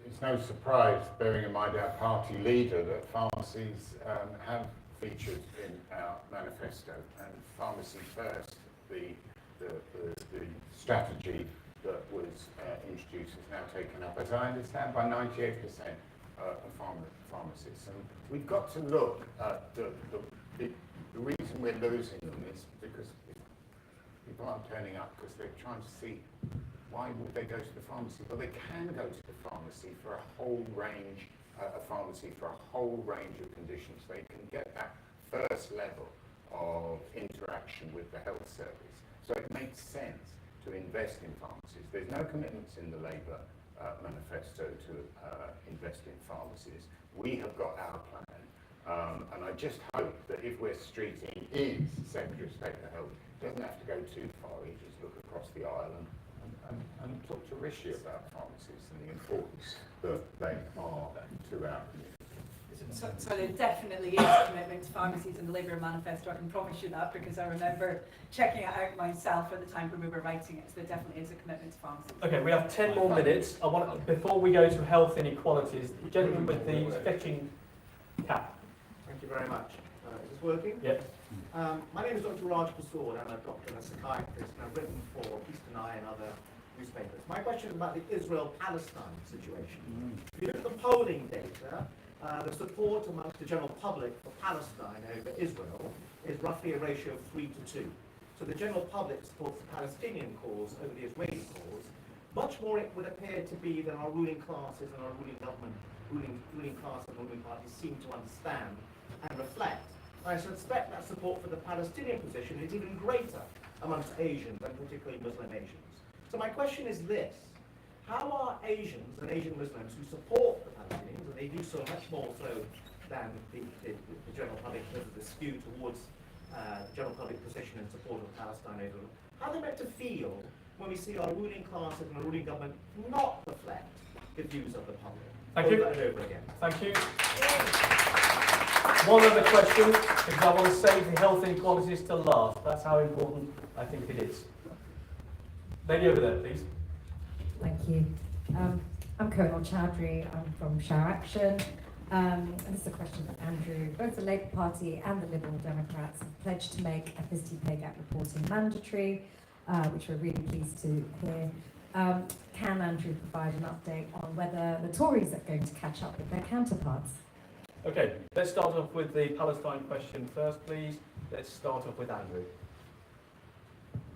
it's no surprise, bearing in mind our party leader, that pharmacies have featured in our manifesto, and Pharmacy First, the strategy that was introduced, is now taken up, as I understand, by 98% of pharmacists. And we've got to look at the reason we're losing them is because people aren't turning up because they're trying to see why would they go to the pharmacy. Well, they can go to the pharmacy for a whole range of conditions. They can get that first level of interaction with the health service. So it makes sense to invest in pharmacies. There's no commitments in the Labour manifesto to invest in pharmacies. We have got our plan, And I just hope that if West Streeting is Secretary of State for Health, he doesn't have to go too far. He just look across the aisle and talk to Rishi about pharmacies and the importance that they are to our community. So there definitely is a commitment to pharmacies in the Labour manifesto. I can promise you that, because I remember checking it out myself at the time when we were writing it. So there definitely is a commitment to pharmacies. Okay, we have 10 more minutes. Before we go to health inequalities, the gentleman with the fetching cap. Thank you very much. Is this working? Yep. My name is Dr. Raj Kasoor. I'm a doctor and a psychiatrist, and I've written for Eastern Eye and other newspapers. My question is about the Israel-Palestine situation. If you look at the polling data, the support amongst the general public for Palestine over Israel is roughly a ratio of 3 to 2. So the general public supports the Palestinian cause over the Israeli cause. Much more it would appear to be than our ruling classes and our ruling government, ruling class and ruling parties seem to understand and reflect. I suspect that support for the Palestinian position is even greater amongst Asians, and particularly Muslim Asians. So my question is this: how are Asians and Asian Muslims who support the Palestinians, and they do so much more so than the general public because of the skew towards the general public position in support of Palestine over, how are they meant to feel when we see our ruling classes and our ruling government not reflect the views of the public? Thank you. Over and over again. Thank you. One other question, because I want to save the health inequalities till last. That's how important I think it is. Lady over there, please. Thank you. I'm Colonel Chowdhury. I'm from Shower Action. And this is a question for Andrew. Both the Labour Party and the Liberal Democrats have pledged to make ethnicity pay gap reporting mandatory, which we're really pleased to hear. Can Andrew provide an update on whether the Tories are going to catch up with their counterparts? Okay, let's start off with the Palestine question first, please. Let's start off with Andrew.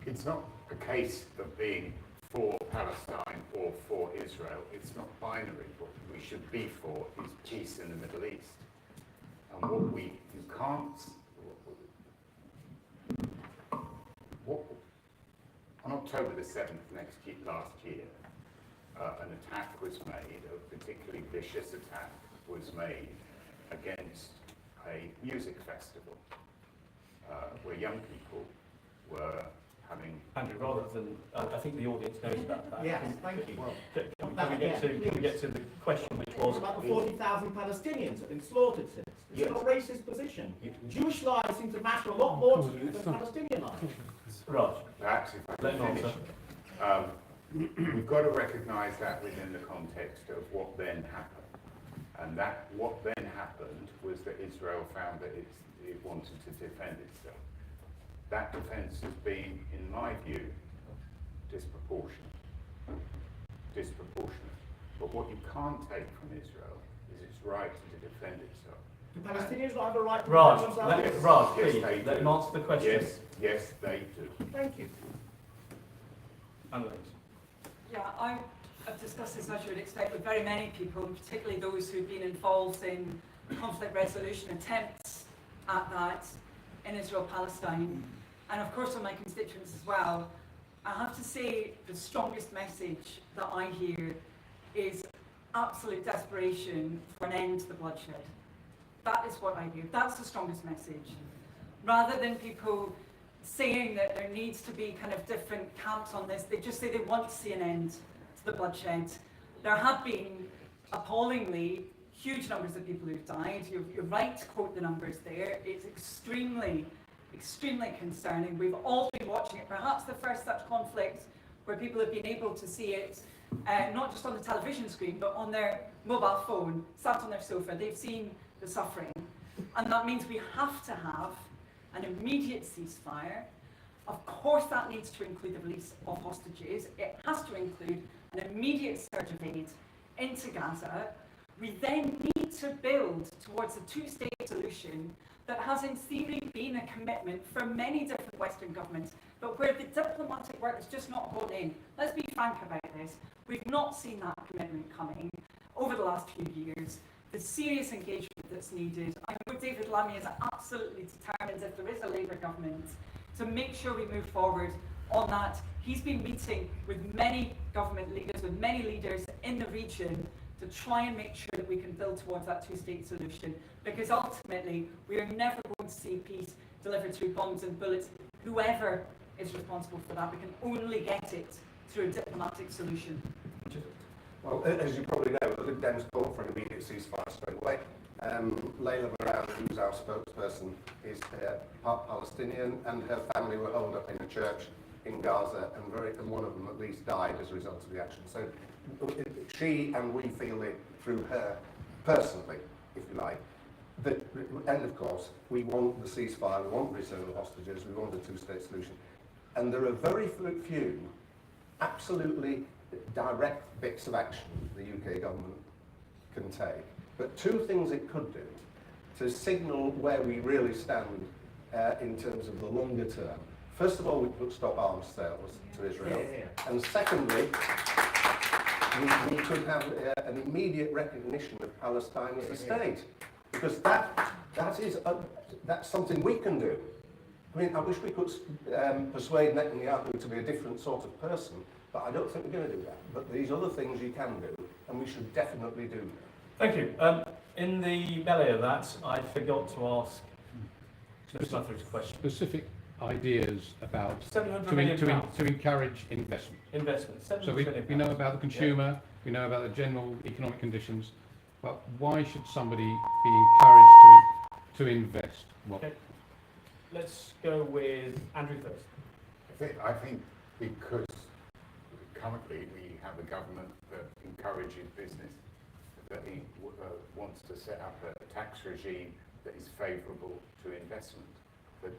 It's not a case of being for Palestine or for Israel. It's not binary. What we should be for is peace in the Middle East. And on October the 7th last year, an attack was made, a particularly vicious attack was made against a music festival where young people were having... Andrew, rather than, I think the audience knows about that. Yes, thank you. Can we get to the question, which was... About the 40,000 Palestinians have been slaughtered since. It's not a racist position. Jewish lives seem to matter a lot more to you than Palestinian lives. Raj. Perhaps if I can finish. We've got to recognise that within the context of what then happened. And that what then happened was that Israel found that it wanted to defend itself. That defence has been, in my view, disproportionate. But what you can't take from Israel is its right to defend itself. Do Palestinians not have a right to Raj, defend themselves? Raj, Yes, please, they let do. him answer the question. Yes, they do. Thank you. Annalise. Yeah, I've discussed this, as you would expect, with very many people, particularly those who've been involved in conflict resolution attempts at that in Israel-Palestine, and of course with my constituents as well. I have to say the strongest message that I hear is absolute desperation for an end to the bloodshed. That is what I hear. That's the strongest message. Rather than people saying that there needs to be kind of different camps on this, they just say they want to see an end to the bloodshed. There have been appallingly huge numbers of people who've died. You're right to quote the numbers there. It's extremely concerning. We've all been watching it. Perhaps the first such conflict where people have been able to see it, not just on the television screen, but on their mobile phone, sat on their sofa. They've seen the suffering. And that means we have to have an immediate ceasefire. Of course, that needs to include the release of hostages. It has to include an immediate surge of aid into Gaza. We then need to build towards a two-state solution that has in theory been a commitment for many different Western governments, but where the diplomatic work has just not gone in. Let's be frank about this. We've not seen that commitment coming over the last few years. The serious engagement that's needed. I know David Lammy is absolutely determined, if there is a Labour government, to make sure we move forward on that. He's been meeting with many government leaders, with many leaders in the region to try and make sure that we can build towards that two-state solution, because ultimately we are never going to see peace delivered through bombs and bullets, whoever is responsible for that. We can only get it through a diplomatic solution. Well, as you probably know, the Lib Dems called for an immediate ceasefire straight away. Layla Moran, who's our spokesperson, is part Palestinian, and her family were holed up in a church in Gaza, and one of them at least died as a result of the action. So she and we feel it through her personally, if you like. And of course, we want the ceasefire, we want return of hostages, we want a two-state solution. And there are very few absolutely direct bits of action the UK government can take. But two things it could do to signal where we really stand in terms of the longer term. First of all, we could stop arms sales to Israel. And secondly, we could have an immediate recognition of Palestine as a state. Because that's something we can do. I mean, I wish we could persuade Netanyahu to be a different sort of person, but I don't think we're going to do that. But these other things you can do, and we should definitely do. Thank you. In the melee of that, I forgot to ask Mr. Mather's question. Specific ideas about £700 million. To encourage investment. Investment. So we know about the consumer, we know about the general economic conditions, but why should somebody be encouraged to invest? Well, okay. Let's go with Andrew first. I think because currently we have a government that encourages business, that he wants to set up a tax regime that is favourable to investment, that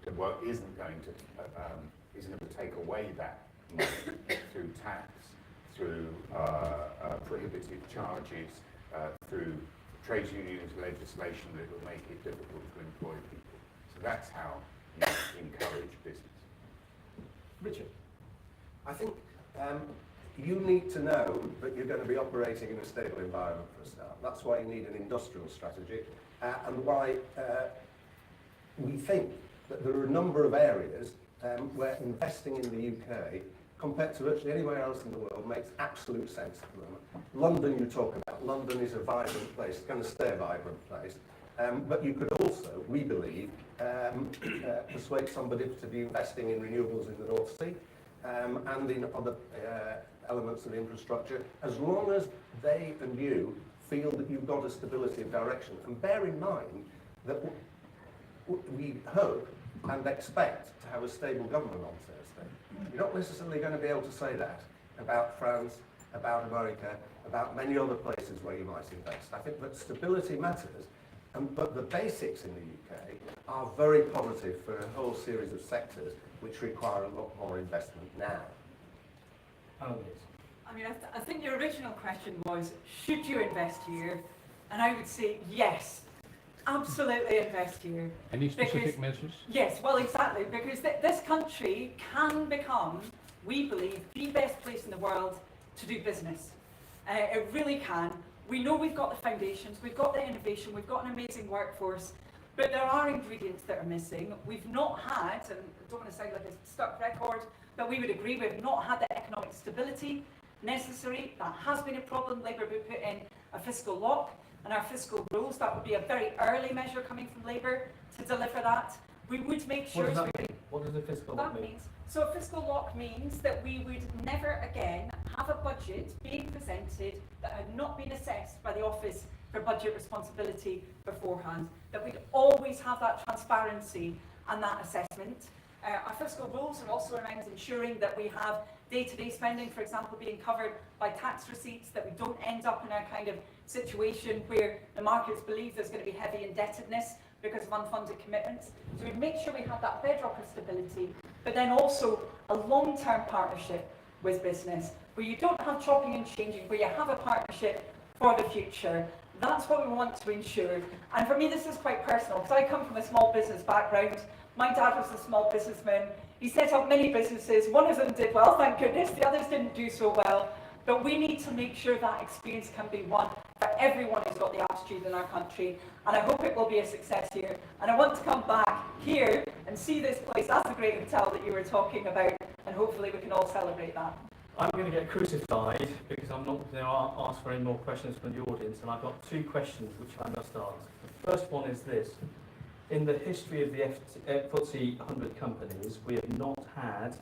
isn't going to take away that money through tax, through prohibitive charges, through trade unions legislation that will make it difficult to employ people. So that's how you encourage business. Richard? I think you need to know that you're going to be operating in a stable environment for a start. That's why you need an industrial strategy, and why we think that there are a number of areas where investing in the UK, compared to virtually anywhere else in the world, makes absolute sense at the moment. London, you talk about. London is a vibrant place, it's going to stay a vibrant place. But you could also, we believe, persuade somebody to be investing in renewables in the North Sea and in other elements of infrastructure, as long as they and you feel that you've got a stability of direction. And bear in mind that we hope and expect to have a stable government on Thursday. You're not necessarily going to be able to say that about France, about America, about many other places where you might invest. I think that stability matters, but the basics in the UK are very positive for a whole series of sectors which require a lot more investment now. I mean, I think your original question was, should you invest here? And I would say yes, absolutely invest here. Any specific measures? Yes, well, exactly, because this country can become, we believe, the best place in the world to do business. It really can. We know we've got the foundations, we've got the innovation, we've got an amazing workforce, but there are ingredients that are missing. We've not had, and I don't want to sound like a stuck record, but we would agree we've not had the economic stability necessary. That has been a problem. Labour would put in a fiscal lock and our fiscal rules. That would be a very early measure coming from Labour to deliver that. We would make sure... What does a fiscal lock mean? So a fiscal lock means that we would never again have a budget being presented that had not been assessed by the Office for Budget Responsibility beforehand, that we'd always have that transparency and that assessment. Our fiscal rules are also around ensuring that we have day-to-day spending, for example, being covered by tax receipts, that we don't end up in a kind of situation where the markets believe there's going to be heavy indebtedness because of unfunded commitments. So we make sure we have that bedrock of stability, but then also a long-term partnership with business, where you don't have chopping and changing, where you have a partnership for the future. That's what we want to ensure. And for me, this is quite personal, because I come from a small business background. My dad was a small businessman. He set up many businesses. One of them did well, thank goodness. The others didn't do so well. But we need to make sure that experience can be won for everyone who's got the aptitude in our country. And I hope it will be a success here. And I want to come back here and see this place as the great hotel that you were talking about. And hopefully we can all celebrate that. I'm going to get crucified because I'm not going to ask for any more questions from the audience, and I've got two questions which I must ask. The first one is this. In the history of the FTSE 100 companies, we have not had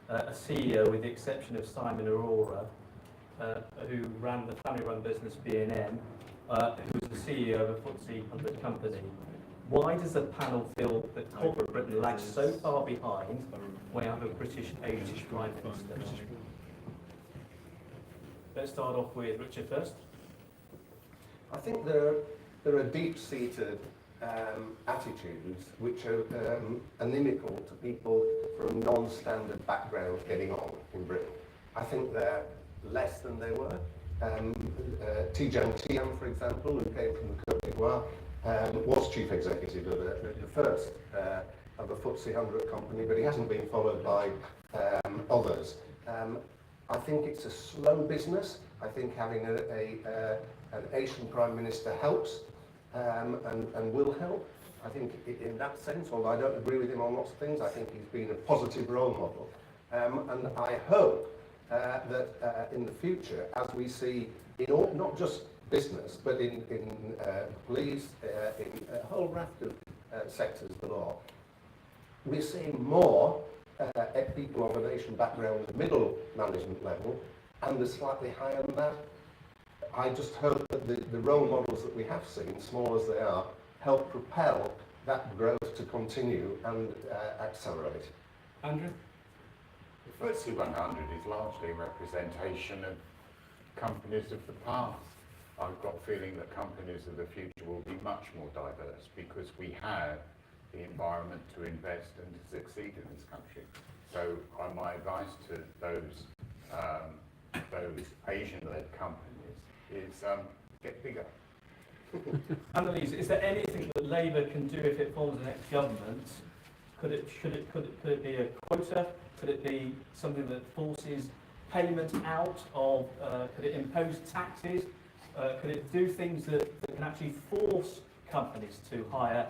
a CEO, with the exception of Simon Aurora, who ran the family-run business B&M, who was the CEO of a FTSE 100 company. Why does the panel feel that corporate Britain lags so far behind when we have a British aged Prime Minister? Let's start off with Richard first. I think there are deep-seated attitudes which are inimical to people from non-standard backgrounds getting on in Britain. I think they're less than they were. Tidjane Thiam, for example, who came from the Côte d'Ivoire, was chief executive of the first of a FTSE 100 company, but he hasn't been followed by others. I think it's a slow business. I think having an Asian Prime Minister helps and will help. I think in that sense, although I don't agree with him on lots of things, I think he's been a positive role model. And I hope that in the future, as we see in all, not just business, but in police, in a whole raft of sectors below, we're seeing more people of an Asian background at the middle management level and the slightly higher than that. I just hope that the role models that we have seen, small as they are, help propel that growth to continue and accelerate. Andrew? The FTSE 100 is largely a representation of companies of the past. I've got a feeling that companies of the future will be much more diverse because we have the environment to invest and to succeed in this country. So my advice to those Asian-led companies is get bigger. Annalise, is there anything that Labour can do if it forms the next government? Could it be a quota? Could it be something that forces payment out of? Could it impose taxes? Could it do things that can actually force companies to hire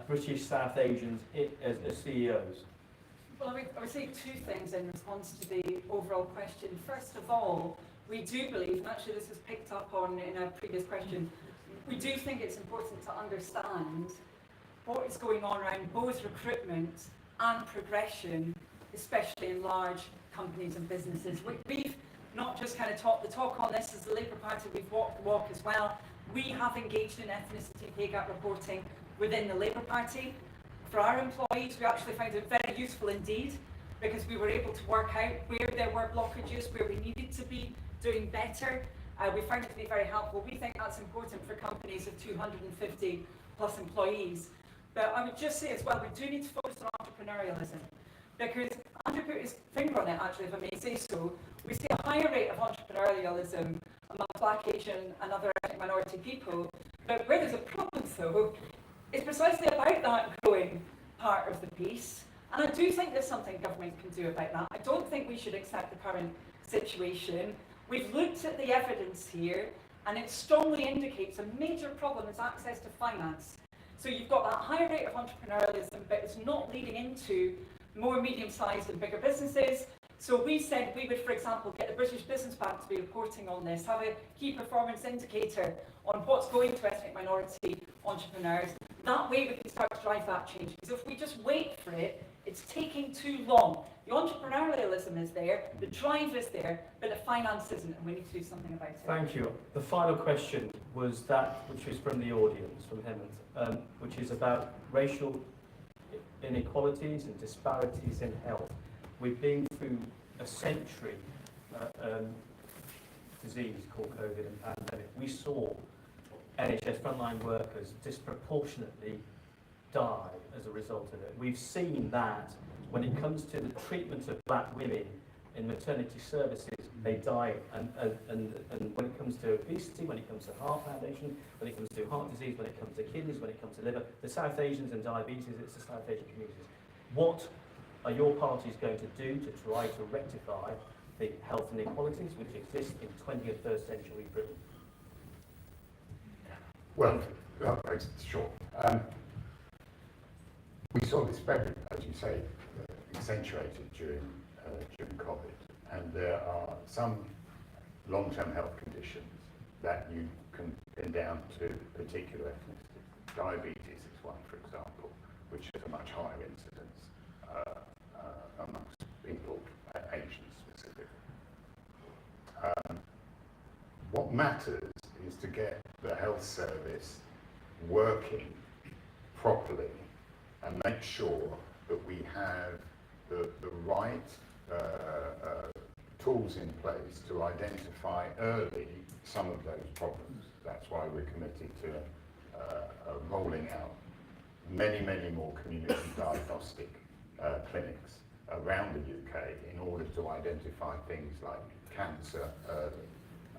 British South Asians as CEOs? Well, I would say two things in response to the overall question. First of all, we do believe, and actually this was picked up on in a previous question, we do think it's important to understand what is going on around both recruitment and progression, especially in large companies and businesses. We've not just kind of talked the talk on this as the Labour Party, we've walked the walk as well. We have engaged in ethnicity pay gap reporting within the Labour Party. For our employees, we actually found it very useful indeed, because we were able to work out where there were blockages, where we needed to be doing better. We found it to be very helpful. We think that's important for companies of 250 plus employees. But I would just say as well, we do need to focus on entrepreneurialism, because Andrew put his finger on it, actually, if I may say so. We see a higher rate of entrepreneurialism among Black, Asian and other ethnic minority people. But where there's a problem, though, is precisely about that growing part of the piece. And I do think there's something government can do about that. I don't think we should accept the current situation. We've looked at the evidence here, and it strongly indicates a major problem is access to finance. So you've got that higher rate of entrepreneurialism, but it's not leading into more medium-sized and bigger businesses. So we said we would, for example, get the British Business Bank to be reporting on this, have a key performance indicator on what's going to ethnic minority entrepreneurs. That way we can start to drive that change. Because if we just wait for it, it's taking too long. The entrepreneurialism is there, the drive is there, but the finance isn't, and we need to do something about it. Thank you. The final question was that which was from the audience, from Hemant, which is about racial inequalities and disparities in health. We've been through a century disease called COVID and pandemic. We saw NHS frontline workers disproportionately die as a result of it. We've seen that when it comes to the treatment of Black women in maternity services, they die, and when it comes to obesity, when it comes to heart foundation, when it comes to heart disease, when it comes to kidneys, when it comes to liver, the South Asians and diabetes, it's the South Asian communities. What are your parties going to do to try to rectify the health inequalities which exist in 20th, 1st century Britain? Well, it's short. We saw this very, as you say, accentuated during COVID, and there are some long-term health conditions that you can pin down to particular ethnicities. Diabetes is one, for example, which has a much higher incidence amongst people, Asian specifically. What matters is to get the health service working properly and make sure that we have the right tools in place to identify early some of those problems. That's why we're committed to rolling out many more community diagnostic clinics around the UK in order to identify things like cancer early.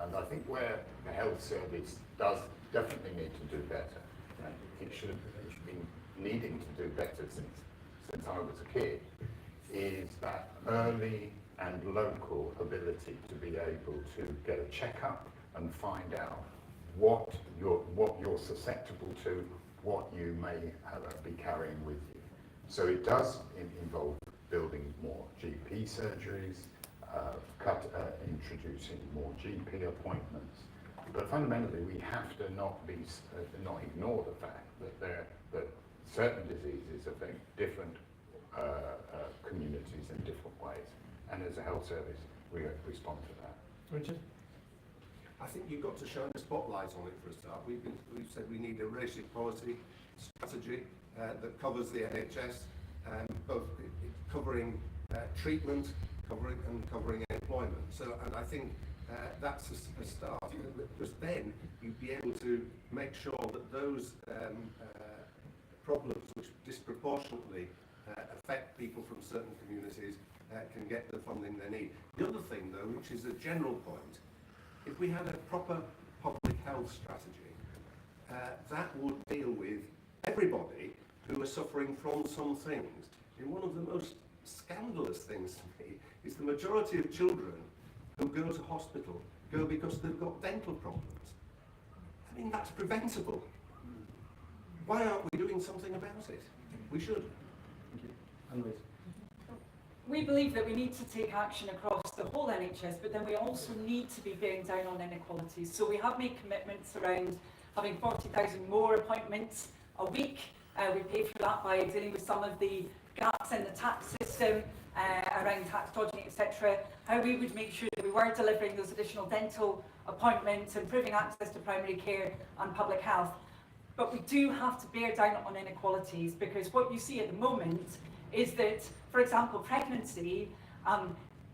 And I think where the health service does definitely need to do better, it should have been needing to do better since I was a kid, is that early and local ability to be able to get a checkup and find out what you're susceptible to, what you may be carrying with you. So it does involve building more GP surgeries, introducing more GP appointments, but fundamentally we have to not ignore the fact that certain diseases affect different communities in different ways, and as a health service we respond to that. Richard? I think you've got to shine a spotlight on it for a start. We've said we need a racial policy strategy that covers the NHS, both covering treatment, covering employment. So, and I think that's a start, because then you'd be able to make sure that those problems which disproportionately affect people from certain communities can get the funding they need. The other thing, though, which is a general point, if we had a proper public health strategy, that would deal with everybody who are suffering from some things. And one of the most scandalous things to me is the majority of children who go to hospital go because they've got dental problems. I mean, that's preventable. Why aren't we doing something about it? We should. Thank you. Annalise. We believe that we need to take action across the whole NHS, but then we also need to be bearing down on inequalities. So we have made commitments around having 40,000 more appointments a week. We pay for that by dealing with some of the gaps in the tax system, around tax dodging, etc. How we would make sure that we were delivering those additional dental appointments, improving access to primary care and public health. But we do have to bear down on inequalities, because what you see at the moment is that, for example, pregnancy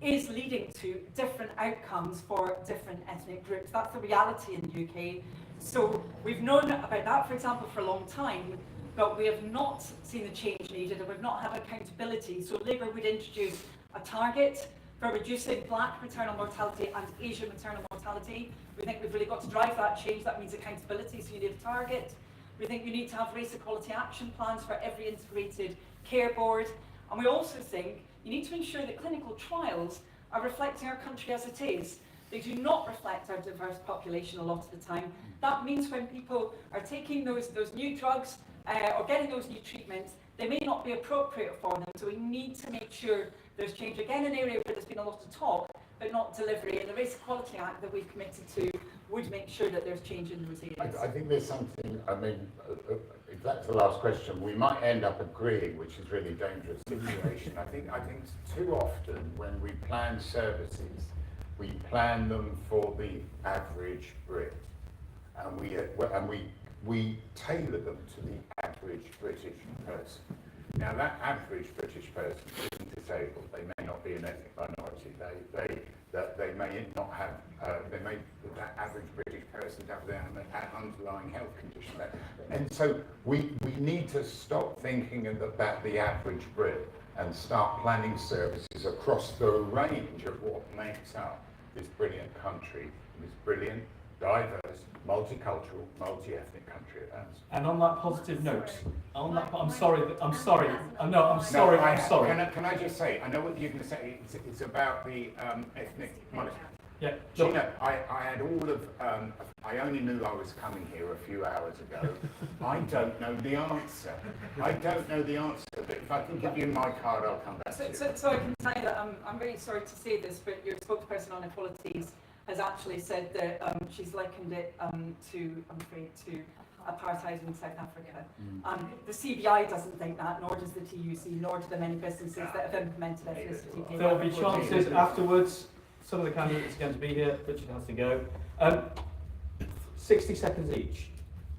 is leading to different outcomes for different ethnic groups. That's the reality in the UK. So we've known about that, for example, for a long time, but we have not seen the change needed, and we've not had accountability. So Labour would introduce a target for reducing Black maternal mortality and Asian maternal mortality. We think we've really got to drive that change. That means accountability, so you need a target. We think you need to have race equality action plans for every integrated care board. And we also think you need to ensure that clinical trials are reflecting our country as it is. They do not reflect our diverse population a lot of the time. That means when people are taking those new drugs or getting those new treatments, they may not be appropriate for them. So we need to make sure there's change. Again, an area where there's been a lot of talk, but not delivery. And the Race Equality Act that we've committed to would make sure that there's change in those areas. I think there's something, I mean, if that's the last question, we might end up agreeing, which is really dangerous situation. I think too often when we plan services, we plan them for the average Brit, and we tailor them to the average British person. Now that average British person isn't disabled. They may not be an ethnic minority. They may not have. That average British person have their underlying health condition. And so we need to stop thinking about the average Brit and start planning services across the range of what makes up this brilliant country, this brilliant, diverse, multicultural, multi-ethnic country it has. And on that positive note, I'm sorry. Can I just say, I know what you're going to say, it's about the ethnic minority. Yeah. Gina, I had all of, I only knew I was coming here a few hours ago. I don't know the answer. I don't know the answer, but if I can give you my card, I'll come back to you. So I can tell you that I'm really sorry to say this, but your spokesperson on equalities has actually said that she's likened it to, I'm afraid, to apartheid in South Africa. The CBI doesn't think that, nor does the TUC, nor do the many businesses that have implemented ethnicity. There will be chances afterwards. Some of the candidates are going to be here. Richard has to go. 60 seconds each.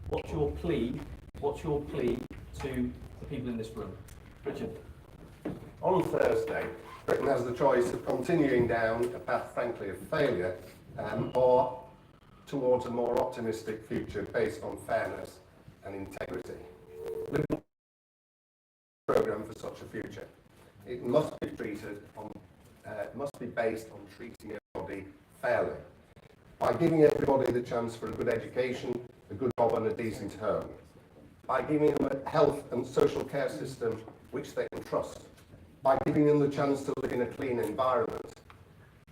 What's your plea? What's your plea to the people in this room? Richard. On Thursday, Britain has the choice of continuing down a path, frankly, of failure, or towards a more optimistic future based on fairness and integrity. Liberal programme for such a future. It must be treated on, must be based on treating everybody fairly, by giving everybody the chance for a good education, a good job and a decent home, by giving them a health and social care system which they can trust, by giving them the chance to live in a clean environment,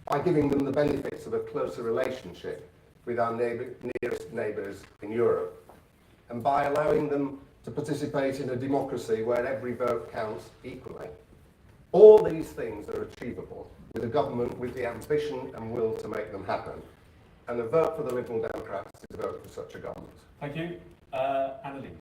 by giving them the benefits of a closer relationship with our nearest neighbours in Europe, and by allowing them to participate in a democracy where every vote counts equally. All these things are achievable with a government with the ambition and will to make them happen. And a vote for the Liberal Democrats is a vote for such a government. Thank you. Annalise.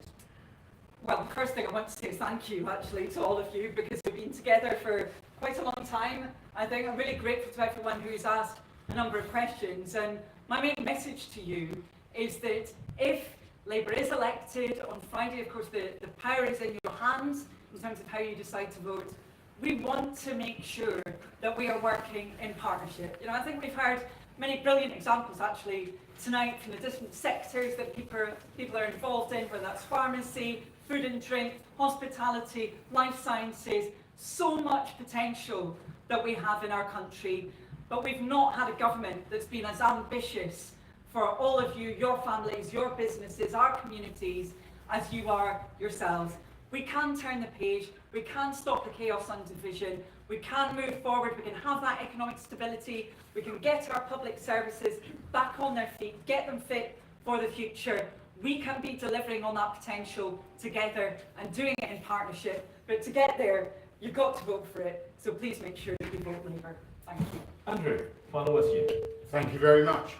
Well, the first thing I want to say is thank you, actually, to all of you, because we've been together for quite a long time. I think I'm really grateful to everyone who's asked a number of questions. And my main message to you is that if Labour is elected on Friday, of course, the power is in your hands in terms of how you decide to vote. We want to make sure that we are working in partnership. You know, I think we've heard many brilliant examples actually tonight from the different sectors that people are involved in, whether that's pharmacy, food and drink, hospitality, life sciences. So much potential that we have in our country, but we've not had a government that's been as ambitious for all of you, your families, your businesses, our communities, as you are yourselves. We can turn the page, we can stop the chaos and division, we can move forward, we can have that economic stability, we can get our public services back on their feet, get them fit for the future. We can be delivering on that potential together and doing it in partnership. But to get there, you've got to vote for it. So please make sure that you vote Labour. Thank you. Andrew, final word to you. Thank you very much.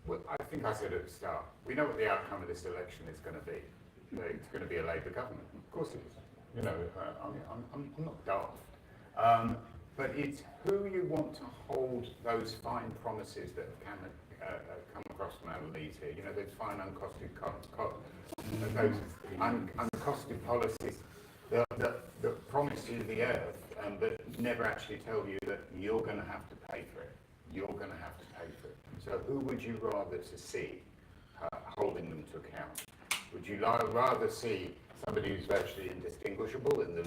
Well, I think I said at the start, we know what the outcome of this election is going to be. It's going to be a Labour government. Of course it is. You know, I'm not daft. But it's who you want to hold those fine promises that have come across from Annalise here. You know, those fine uncosted those uncosted policies that promise you the earth but never actually tell you that you're going to have to pay for it. You're going to have to pay for it. So who would you rather to see holding them to account? Would you rather see somebody who's virtually indistinguishable in the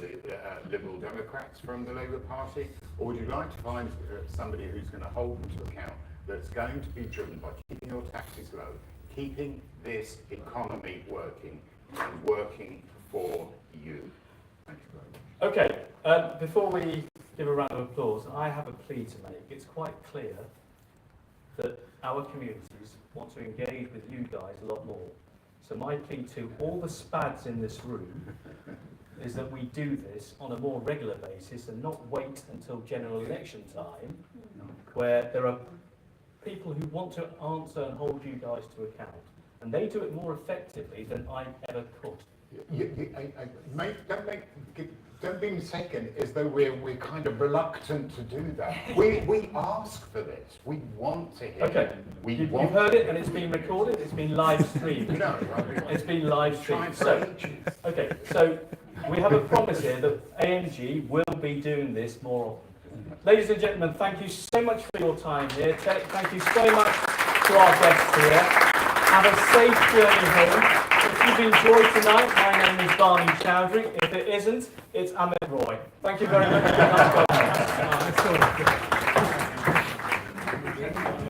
Liberal Democrats from the Labour Party? Or would you like to find somebody who's going to hold them to account, that's going to be driven by keeping your taxes low, keeping this economy working, and working for you? Thank you very much. Okay, before we give a round of applause, I have a plea to make. It's quite clear that our communities want to engage with you guys a lot more. So my plea to all the spads in this room is that we do this on a more regular basis and not wait until general election time, where there are people who want to answer and hold you guys to account. And they do it more effectively than I ever could. Don't be mistaken as though we're kind of reluctant to do that. We ask for this. We want to hear it. You've heard it and it's been recorded, it's been live streamed. It's been live streamed. So we have a promise here that AMG will be doing this more often. Ladies and gentlemen, thank you so much for your time here. Thank you so much to our guests here. Have a safe journey home. If you've enjoyed tonight, my name is Barney Chowdhury. If it isn't, it's Amit Roy. Thank you very much for your time.